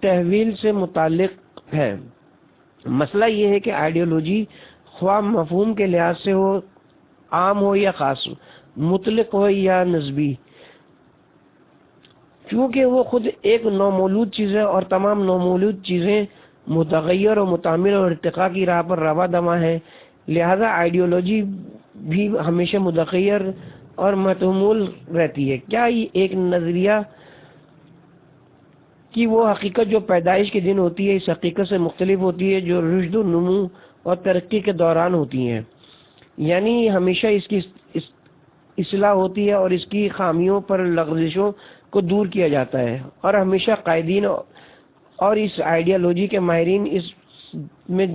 Speaker 1: تحویل سے متعلق ہے۔ مسئلہ یہ ہے کہ آئیڈیالوجی خواہ مفہوم کے لحاظ سے ہو، عام ہو یا خاص، مطلق ہو یا نسبی، چونکہ وہ خود ایک نومولود چیز ہے اور تمام نومولود چیزیں متغیر و متعامل اور ارتقاء کی راہ پر رواں دواں ہیں، لہذا آئیڈیالوجی بھی ہمیشہ متغیر اور محتمل رہتی ہے۔ کیا ایک نظریہ کی وہ حقیقت جو پیدائش کے دن ہوتی ہے اس حقیقت سے مختلف ہوتی ہے جو رشد و نمو اور ترقی کے دوران ہوتی ہیں؟ یعنی ہمیشہ اس کی اصلاح ہوتی ہے اور اس کی خامیوں پر لغزشوں کو دور کیا جاتا ہے، اور ہمیشہ قائدین اور اس آئیڈیالوجی کے ماہرین اس میں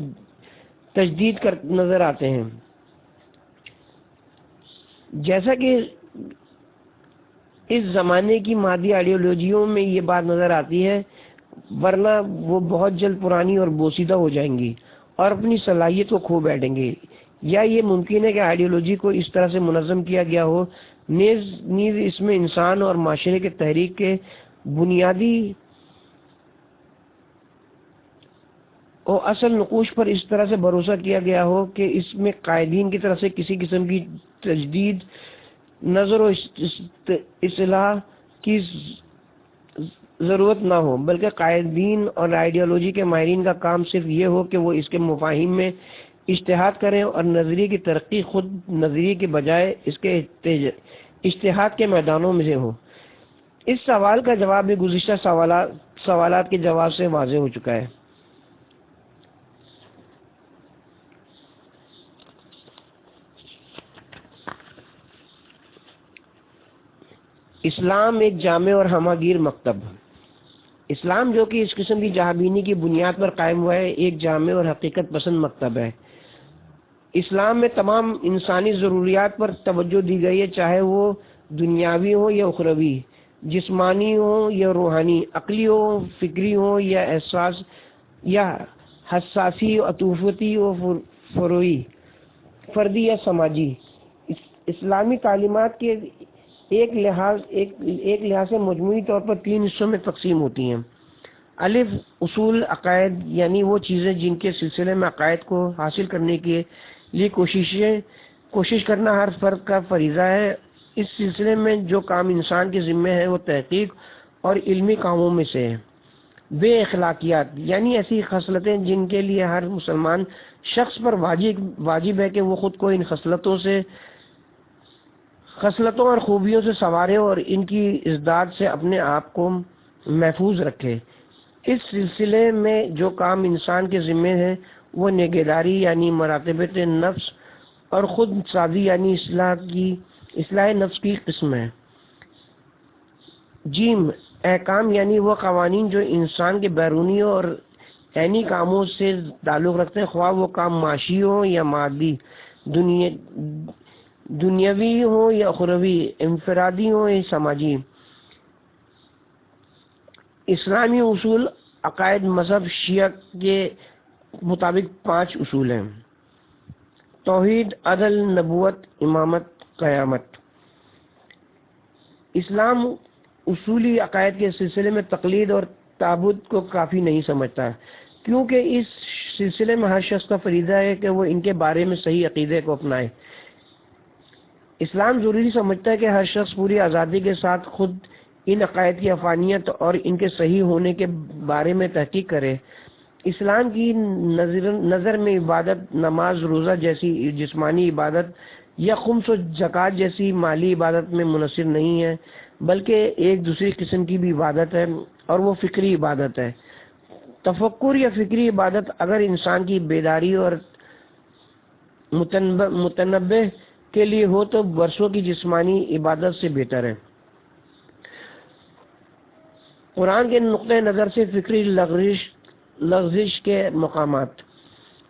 Speaker 1: تجدید کر نظر آتے ہیں۔ جیسا کہ اس زمانے کی مادی آئیڈیالوجیوں میں یہ بات نظر آتی ہے، ورنہ وہ بہت جلد پرانی اور بوسیدہ ہو جائیں گی اور اپنی صلاحیت کو کھو بیٹھیں گے۔ یا یہ ممکن ہے کہ آئیڈیالوجی کو اس طرح سے منظم کیا گیا ہو، نیز اس میں انسان اور معاشرے کے تحریک کے بنیادی اور اصل نقوش پر اس طرح سے بھروسہ کیا گیا ہو کہ اس میں قائدین کی طرف سے کسی قسم کی تجدید، نظر و اصلاح کی ضرورت نہ ہو، بلکہ قائدین اور آئیڈیالوجی کے ماہرین کا کام صرف یہ ہو کہ وہ اس کے مفاہیم میں اجتہاد کریں اور نظریے کی ترقی خود نظریے کے بجائے اس کے اجتہاد کے میدانوں میں سے ہو۔ اس سوال کا جواب بھی گزشتہ سوالات کے جواب سے واضح ہو چکا ہے۔ اسلام ایک جامع اور ہمہ گیر مکتب۔ اسلام جو کہ اس قسم کی جہاں بینی کی بنیاد پر قائم ہوا ہے، ایک جامع اور حقیقت پسند مکتب ہے۔ اسلام میں تمام انسانی ضروریات پر توجہ دی گئی ہے، چاہے وہ دنیاوی ہو یا اخروی، جسمانی ہو یا روحانی، عقلی ہو، فکری ہو یا احساس یا حساسی، عاطفی و فروئی، فردی یا سماجی۔ اسلامی تعلیمات کے ایک لحاظ سے مجموعی طور پر 3 حصوں میں تقسیم ہوتی ہیں۔ الف، اصول عقائد، یعنی وہ چیزیں جن کے سلسلے میں عقائد کو حاصل کرنے کے لیے کوشش کرنا ہر فرد کا فریضہ ہے۔ اس سلسلے میں جو کام انسان کے ذمہ ہے وہ تحقیق اور علمی کاموں میں سے ہے۔ بے، اخلاقیات، یعنی ایسی خصلتیں جن کے لیے ہر مسلمان شخص پر واجب ہے کہ وہ خود کو ان خصلتوں اور خوبیوں سے سنوارے اور ان کی ازداد سے اپنے آپ کو محفوظ رکھے۔ اس سلسلے میں جو کام انسان کے ذمہ ہے وہ نگہداری یعنی مراقبت نفس اور خود سازی یعنی اصلاح نفس کی قسم ہے۔ جیم، احکام، یعنی وہ قوانین جو انسان کے بیرونی اور عینی کاموں سے تعلق رکھتے ہیں، خواہ وہ کام معاشی ہو یا مادی، دنیاوی ہو یا اخروی، انفرادی ہو یا سماجی۔ اسلامی اصول عقائد مذہب شیعہ کے مطابق 5 اصول ہیں: توحید، عدل، نبوت، امامت، قیامت۔ اسلام اصولی عقائد کے سلسلے میں تقلید اور تعبد کو کافی نہیں سمجھتا، کیونکہ اس سلسلے میں ہر شخص کا فریضہ ہے کہ وہ ان کے بارے میں صحیح عقیدے کو اپنائے۔ اسلام ضروری سمجھتا ہے کہ ہر شخص پوری آزادی کے ساتھ خود ان عقائد کی حقانیت اور ان کے صحیح ہونے کے بارے میں تحقیق کرے۔ اسلام کی نظر میں عبادت، نماز، روزہ جیسی جسمانی عبادت یا خمس و زکوٰۃ جیسی مالی عبادت میں منحصر نہیں ہے، بلکہ ایک دوسری قسم کی بھی عبادت ہے، اور وہ فکری عبادت ہے۔ تفکر یا فکری عبادت اگر انسان کی بیداری اور متنبہ کے لیے ہو تو برسوں کی جسمانی عبادت سے بہتر ہے۔ قرآن کے نقطۂ نظر سے فکری لغزش کے مقامات۔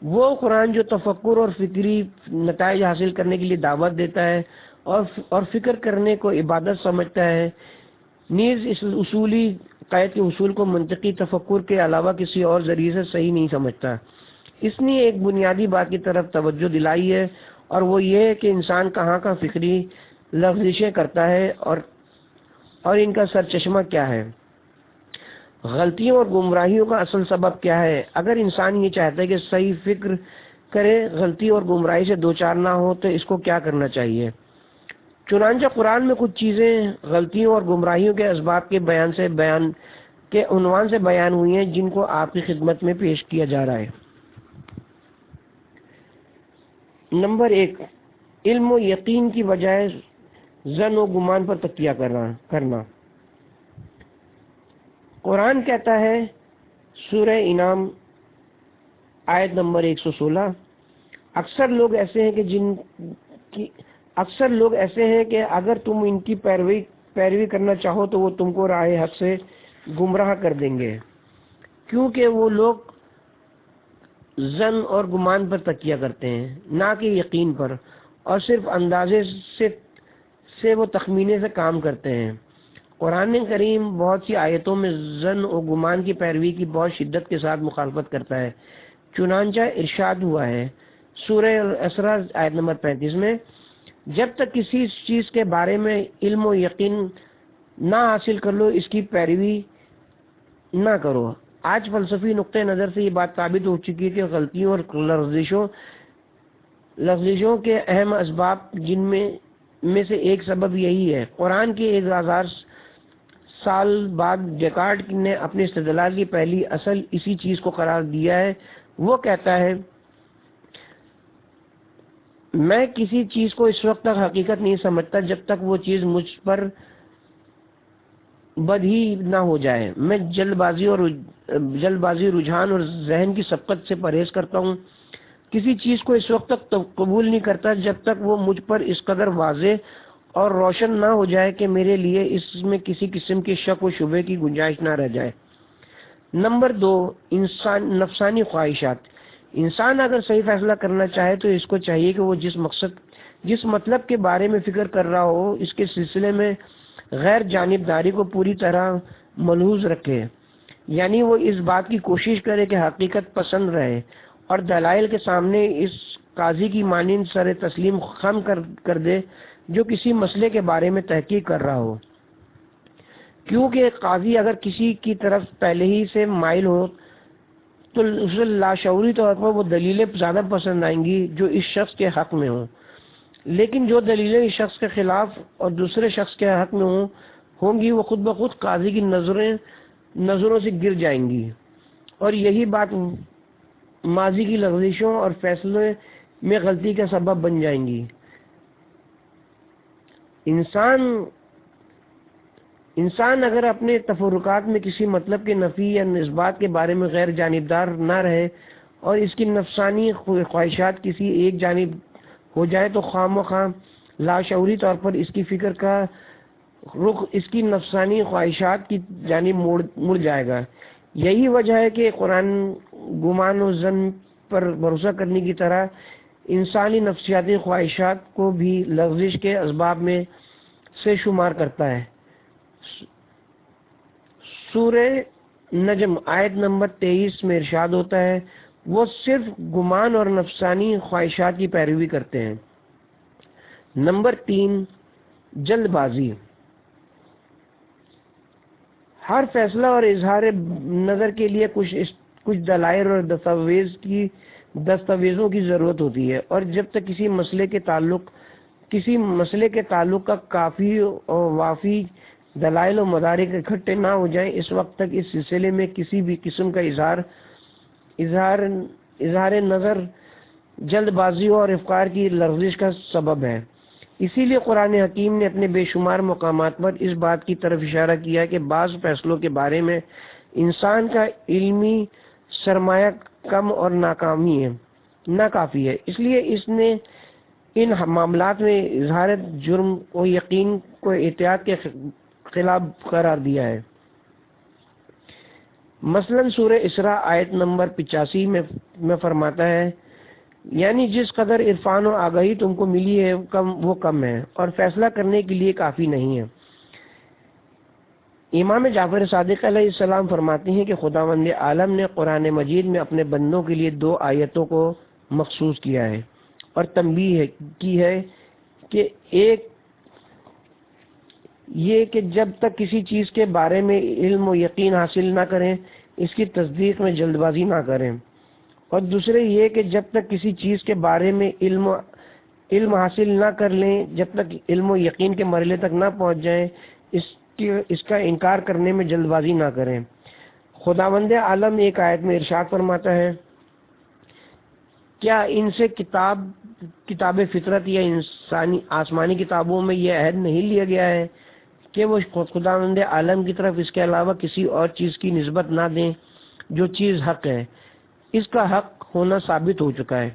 Speaker 1: وہ قرآن جو تفکر اور فکری نتائج حاصل کرنے کے لیے دعوت دیتا ہے اور فکر کرنے کو عبادت سمجھتا ہے، نیز اس اصولی عقائد کے اصول کو منطقی تفکر کے علاوہ کسی اور ذریعے سے صحیح نہیں سمجھتا۔ اس نے ایک بنیادی بات کی طرف توجہ دلائی ہے، اور وہ یہ ہے کہ انسان کہاں فکری لغزشیں کرتا ہے اور ان کا سرچشمہ کیا ہے، غلطیوں اور گمراہیوں کا اصل سبب کیا ہے۔ اگر انسان یہ چاہتا ہے کہ صحیح فکر کرے، غلطی اور گمراہی سے دوچار نہ ہو، تو اس کو کیا کرنا چاہیے؟ چنانچہ قرآن میں کچھ چیزیں غلطیوں اور گمراہیوں کے اسباب کے عنوان سے بیان ہوئی ہیں، جن کو آپ کی خدمت میں پیش کیا جا رہا ہے۔ نمبر 1، علم و یقین کی بجائے ظن و گمان پر تکیہ کرنا۔ قرآن کہتا ہے، سورہ انعام آیت نمبر 116، اکثر لوگ ایسے ہیں کہ اگر تم ان کی پیروی کرنا چاہو تو وہ تم کو راہ حق سے گمراہ کر دیں گے، کیونکہ وہ لوگ ظن اور گمان پر تکیہ کرتے ہیں، نہ کہ یقین پر، اور صرف اندازے سے وہ تخمینے سے کام کرتے ہیں۔ قرآن کریم بہت سی آیتوں میں ظن و گمان کی پیروی کی بہت شدت کے ساتھ مخالفت کرتا ہے۔ چنانچہ ارشاد ہوا ہے سورہ الاسراء آیت نمبر 35 میں، جب تک کسی چیز کے بارے میں علم و یقین نہ حاصل کر لو اس کی پیروی نہ کرو۔ آج فلسفی نقطۂ نظر سے یہ بات ثابت ہو چکی ہے کہ غلطیوں اور لغزشوں کے اہم اسباب جن میں سے ایک سبب یہی ہے۔ قرآن کے 1000 سال بعد ڈیکارٹ نے اپنے استدلال کی پہلی اصل اسی چیز کو قرار دیا ہے۔ وہ کہتا ہے، میں کسی چیز کو اس وقت تک حقیقت نہیں سمجھتا جب تک وہ چیز مجھ پر بدھی نہ ہو جائے۔ میں جلد بازی، رجحان اور ذہن کی سبقت سے پرہیز کرتا ہوں۔ کسی چیز کو اس وقت تک قبول نہیں کرتا جب تک وہ مجھ پر اس قدر واضح اور روشن نہ ہو جائے کہ میرے لیے اس میں کسی قسم کے شک و شبے کی گنجائش نہ رہ جائے۔ نمبر 2، نفسانی خواہشات۔ انسان اگر صحیح فیصلہ کرنا چاہے تو اس کو چاہیے کہ وہ جس مطلب کے بارے میں فکر کر رہا ہو اس کے سلسلے میں غیر جانبداری کو پوری طرح ملحوظ رکھے، یعنی وہ اس بات کی کوشش کرے کہ حقیقت پسند رہے اور دلائل کے سامنے اس قاضی کی مانند سر تسلیم خم کر دے جو کسی مسئلے کے بارے میں تحقیق کر رہا ہو، کیونکہ قاضی اگر کسی کی طرف پہلے ہی سے مائل ہو تو اسے لاشعوری طور پر وہ دلیلیں زیادہ پسند آئیں گی جو اس شخص کے حق میں ہوں، لیکن جو دلیلیں اس شخص کے خلاف اور دوسرے شخص کے حق میں ہوں گی وہ خود بخود قاضی کی نظروں سے گر جائیں گی، اور یہی بات ماضی کی لغزشوں اور فیصلے میں غلطی کا سبب بن جائیں گی۔ انسان اگر اپنے تفرقات میں کسی مطلب کے نفی یا اثبات کے بارے میں غیر جانبدار نہ رہے اور اس کی نفسانی خواہشات کسی ایک جانب ہو جائے تو خواہ مخواہ لاشعوری طور پر اس کی فکر کا رخ اس کی نفسانی خواہشات کی جانب مڑ جائے گا۔ یہی وجہ ہے کہ قرآن گمان و ظن پر بھروسہ کرنے کی طرح انسانی نفسیاتی خواہشات کو بھی لغزش کے اسباب میں سے شمار کرتا ہے۔ سورہ نجم آیت نمبر 23 میں ارشاد ہوتا ہے، وہ صرف گمان اور نفسانی خواہشات کی پیروی کرتے ہیں۔ نمبر 3، جلد بازی۔ ہر فیصلہ اور اظہار نظر کے لیے کچھ دلائل اور دستاویزوں کی ضرورت ہوتی ہے، اور جب تک کسی مسئلے کے تعلق کا کافی اور وافی دلائل و مدارک اکٹھے نہ ہو جائیں اس وقت تک اس سلسلے میں کسی بھی قسم کا اظہار نظر جلد بازی اور افکار کی لغزش کا سبب ہے۔ اسی لیے قرآن حکیم نے اپنے بے شمار مقامات پر اس بات کی طرف اشارہ کیا ہے کہ بعض فیصلوں کے بارے میں انسان کا علمی سرمایہ کم اور ناکافی ہے، اس لیے اس نے ان معاملات میں اظہار جرم و یقین کو احتیاط کے خلاف قرار دیا ہے۔ مثلا سورہ اسراء آیت نمبر 85 میں فرماتا ہے، یعنی جس قدر عرفان و آگاہی تم کو ملی ہے وہ کم ہے اور فیصلہ کرنے کے لیے کافی نہیں ہے۔ امام جعفر صادق علیہ السلام فرماتے ہیں کہ خداوند عالم نے قرآن مجید میں اپنے بندوں کے لیے 2 آیتوں کو مخصوص کیا ہے اور تنبیہ کی ہے کہ ایک یہ کہ جب تک کسی چیز کے بارے میں علم و یقین حاصل نہ کریں اس کی تصدیق میں جلد بازی نہ کریں، اور دوسرے یہ کہ جب تک کسی چیز کے بارے میں علم حاصل نہ کر لیں، جب تک علم و یقین کے مرحلے تک نہ پہنچ جائیں اس کا انکار کرنے میں جلد بازی نہ کریں۔ خداوند عالم ایک آیت میں ارشاد فرماتا ہے، کیا ان سے کتاب فطرت یا آسمانی کتابوں میں یہ عہد نہیں لیا گیا ہے کہ وہ خداوند عالم کی طرف اس کے علاوہ کسی اور چیز کی نسبت نہ دیں جو چیز حق ہے، اس کا حق ہونا ثابت ہو چکا ہے۔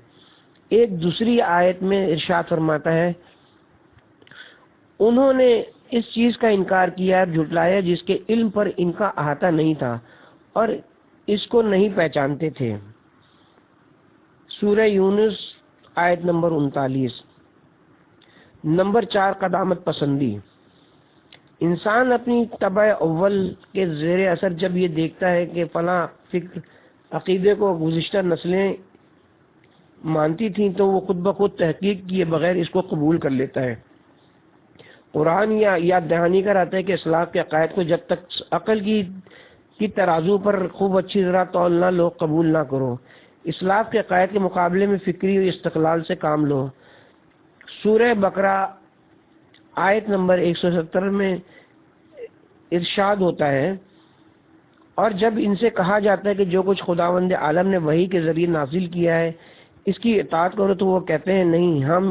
Speaker 1: ایک دوسری آیت میں ارشاد فرماتا ہے، انہوں نے اس چیز کا انکار کیا اور جھٹلایا جس کے علم پر ان کا احاطہ نہیں تھا اور اس کو نہیں پہچانتے تھے۔ سورہ یونس آیت نمبر 39۔ نمبر 4، قدامت پسندی۔ انسان اپنی طبع اول کے زیر اثر جب یہ دیکھتا ہے کہ فلاں فکر عقیدے کو گزشتہ نسلیں مانتی تھیں تو وہ خود بخود تحقیق کیے بغیر اس کو قبول کر لیتا ہے۔ قرآن یاد دہانی کراتا ہے کہ اسلاف کے عقائد کو جب تک عقل کی ترازو پر خوب اچھی طرح تول نہ لو قبول نہ کرو، اسلاف کے عقائد کے مقابلے میں فکری استقلال سے کام لو۔ سورہ بقرہ آیت نمبر 170 میں ارشاد ہوتا ہے، اور جب ان سے کہا جاتا ہے کہ جو کچھ خداوند عالم نے وحی کے ذریعے نازل کیا ہے اس کی اطاعت کرو تو وہ کہتے ہیں نہیں، ہم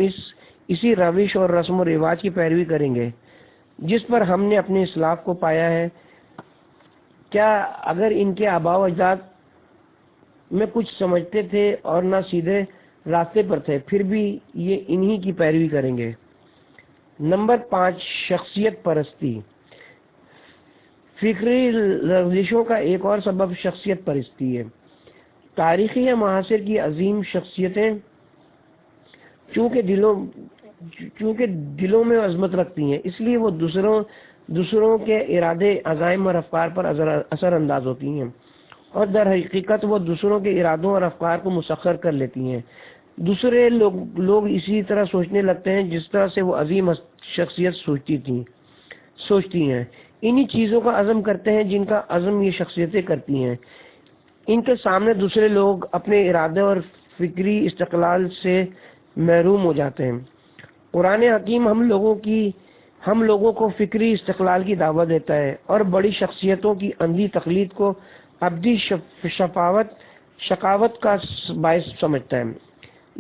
Speaker 1: اسی روش اور رسم و رواج کی پیروی کریں گے جس پر ہم نے اپنے اسلاف کو پایا ہے۔ کیا اگر ان کے آباء و اجداد میں کچھ سمجھتے تھے اور نہ سیدھے راستے پر تھے، پھر بھی یہ انہی کی پیروی کریں گے۔ نمبر 5، شخصیت پرستی۔ فکری لغزشوں کا ایک اور سبب شخصیت پرستی ہے۔ تاریخی یا معاصر کی عظیم شخصیتیں چونکہ دلوں میں عظمت رکھتی ہیں، اس لیے وہ دوسروں کے ارادے، عزائم اور افکار پر اثر انداز ہوتی ہیں، اور در حقیقت وہ دوسروں کے ارادوں اور افکار کو مسخر کر لیتی ہیں۔ دوسرے لوگ اسی طرح سوچنے لگتے ہیں جس طرح سے وہ عظیم شخصیت سوچتی ہیں۔ انہی چیزوں کا عزم کرتے ہیں جن کا عزم یہ شخصیتیں کرتی ہیں۔ ان کے سامنے دوسرے لوگ اپنے ارادے اور فکری استقلال سے محروم ہو جاتے ہیں۔ قرآن حکیم ہم لوگوں کو فکری استقلال کی دعوت دیتا ہے اور بڑی شخصیتوں کی اندھی تقلید کو ابدی شقاوت کا باعث سمجھتا ہے۔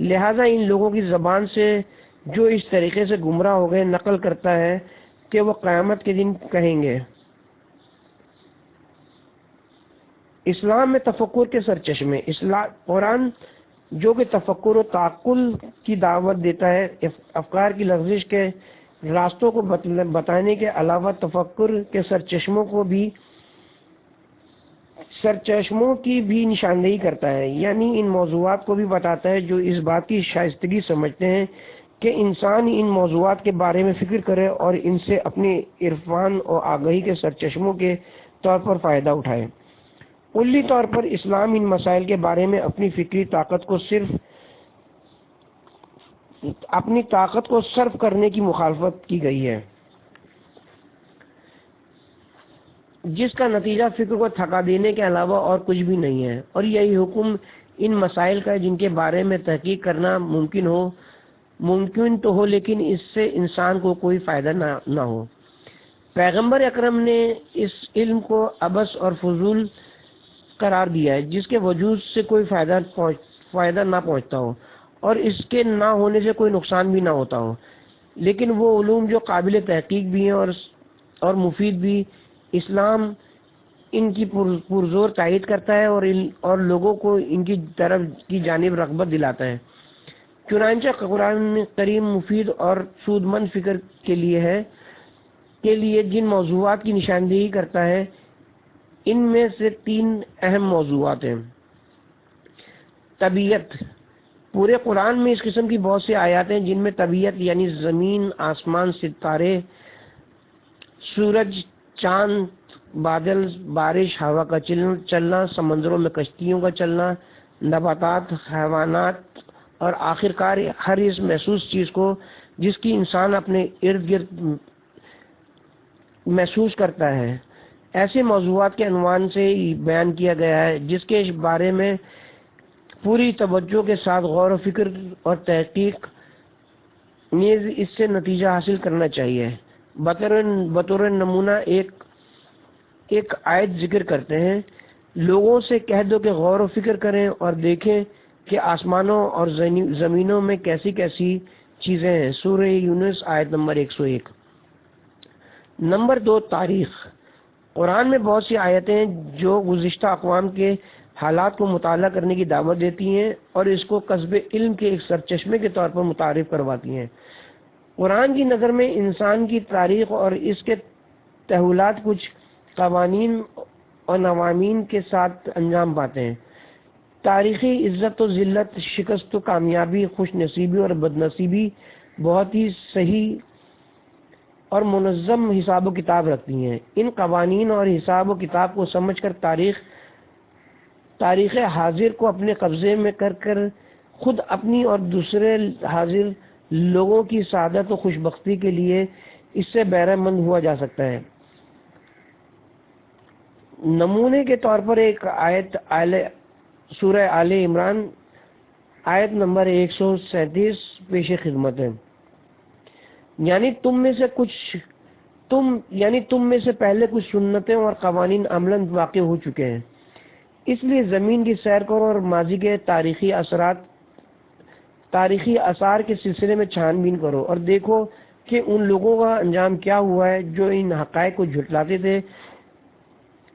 Speaker 1: لہذا ان لوگوں کی زبان سے جو اس طریقے سے گمراہ ہو گئے نقل کرتا ہے کہ وہ قیامت کے دن کہیں گے۔ اسلام میں تفکر کے سرچشمے۔ قرآن جو کہ تفکر و تعقل کی دعوت دیتا ہے، افکار کی لغزش کے راستوں کو بتانے کے علاوہ تفکر کے سرچشموں کی بھی نشاندہی کرتا ہے، یعنی ان موضوعات کو بھی بتاتا ہے جو اس بات کی شائستگی سمجھتے ہیں کہ انسان ان موضوعات کے بارے میں فکر کرے اور ان سے اپنے عرفان اور آگاہی کے سرچشموں کے طور پر فائدہ اٹھائے۔ کلی طور پر اسلام ان مسائل کے بارے میں اپنی فکری طاقت کو صرف کرنے کی مخالفت کی گئی ہے، جس کا نتیجہ فکر کو تھکا دینے کے علاوہ اور کچھ بھی نہیں ہے، اور یہی حکم ان مسائل کا ہے جن کے بارے میں تحقیق کرنا ممکن تو ہو لیکن اس سے انسان کو کوئی فائدہ نہ ہو۔ پیغمبر اکرم نے اس علم کو عبث اور فضول قرار دیا ہے جس کے وجود سے کوئی فائدہ نہ پہنچتا ہو اور اس کے نہ ہونے سے کوئی نقصان بھی نہ ہوتا ہو، لیکن وہ علوم جو قابل تحقیق بھی ہیں اور مفید بھی، اسلام ان کی پرزور تائید کرتا ہے اور لوگوں کو ان کی طرف کی جانب رغبت دلاتا ہے۔ چنانچہ قرآن کریم مفید اور سود مند فکر کے لیے جن موضوعات کی نشاندہی کرتا ہے، ان میں سے 3 اہم موضوعات ہیں۔ طبیعت۔ پورے قرآن میں اس قسم کی بہت سی آیات ہیں جن میں طبیعت یعنی زمین، آسمان، ستارے، سورج، چاند، بادل، بارش، ہوا کا چلنا، سمندروں میں کشتیوں کا چلنا، نباتات، حیوانات اور آخر کار ہر اس محسوس چیز کو جس کی انسان اپنے ارد گرد محسوس کرتا ہے، ایسے موضوعات کے عنوان سے بیان کیا گیا ہے جس کے بارے میں پوری توجہ کے ساتھ غور و فکر اور تحقیق نیز اس سے نتیجہ حاصل کرنا چاہیے۔ بطور نمونہ ایک آیت ذکر کرتے ہیں، لوگوں سے کہہ دو کہ غور و فکر کریں اور دیکھیں کہ آسمانوں اور زمینوں میں کیسی کیسی چیزیں ہیں۔ سورہ یونس آیت نمبر 101۔ نمبر 2، تاریخ۔ قرآن میں بہت سی آیتیں ہیں جو گزشتہ اقوام کے حالات کو مطالعہ کرنے کی دعوت دیتی ہیں اور اس کو کسب علم کے ایک سرچشمے کے طور پر متعارف کرواتی ہیں۔ قرآن کی نظر میں انسان کی تاریخ اور اس کے تحولات کچھ قوانین اور نوامین کے ساتھ انجام پاتے ہیں۔ تاریخی عزت و ذلت، شکست و کامیابی، خوش نصیبی اور بد نصیبی بہت ہی صحیح اور منظم حساب و کتاب رکھتی ہیں۔ ان قوانین اور حساب و کتاب کو سمجھ کر تاریخ حاضر کو اپنے قبضے میں کر خود اپنی اور دوسرے حاضر لوگوں کی سعادت و خوشبختی کے لیے اس سے بہرہ مند ہوا جا سکتا ہے۔ نمونے کے طور پر ایک آیت سورہ آل عمران آیت نمبر 137 پیش خدمت ہے، یعنی تم میں سے پہلے کچھ سنتیں اور قوانین عملاً واقع ہو چکے ہیں، اس لیے زمین کی سیر کرو اور ماضی کے تاریخی اثرات تاریخی آثار کے سلسلے میں چھان بین کرو اور دیکھو کہ ان لوگوں کا انجام کیا ہوا ہے جو ان حقائق کو جھٹلاتے تھے،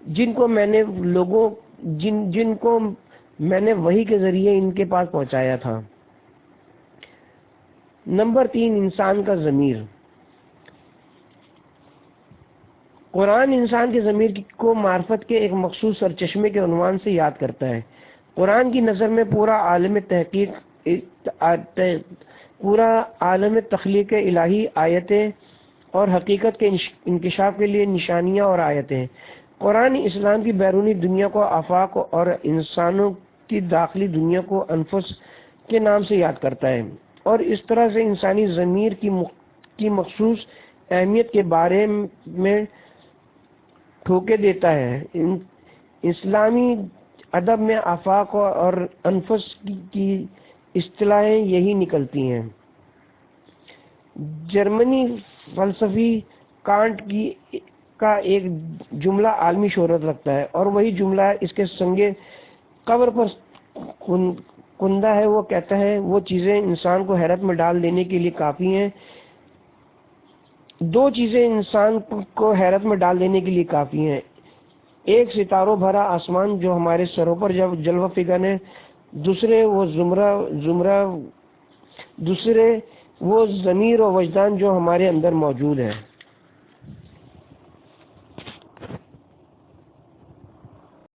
Speaker 1: جن کو میں نے وحی کے ذریعے ان کے پاس پہنچایا تھا۔ نمبر 3، انسان کا ضمیر۔ قرآن انسان کے ضمیر کو معرفت کے ایک مخصوص سرچشمے کے عنوان سے یاد کرتا ہے۔ قرآن کی نظر میں پورا عالم تخلیق الہی آیتیں اور حقیقت کے انکشاف کے لیے نشانیاں اور آیتیں ہیں۔ قرآن اسلام کی بیرونی دنیا کو آفاق اور انسانوں کی داخلی دنیا کو انفس کے نام سے یاد کرتا ہے، اور اس طرح سے انسانی ضمیر کی مخصوص اہمیت کے بارے میں ٹھوکے دیتا ہے۔ اسلامی ادب میں آفاق اور انفس کی اصطلاحیں یہی نکلتی ہیں۔ جرمنی فلسفی کانٹ کا ایک جملہ عالمی شہرت رکھتا ہے، اور وہی جملہ اس کے سنگِ قبر پر کندہ ہے۔ وہ کہتا ہے وہ چیزیں انسان کو حیرت میں ڈال دینے کے لیے کافی ہیں، دو چیزیں انسان کو حیرت میں ڈال دینے کے لیے کافی ہیں: ایک ستاروں بھرا آسمان جو ہمارے سروں پر جلوہ فکن ہے، دوسرے وہ ضمیر و وجدان جو ہمارے اندر موجود ہے۔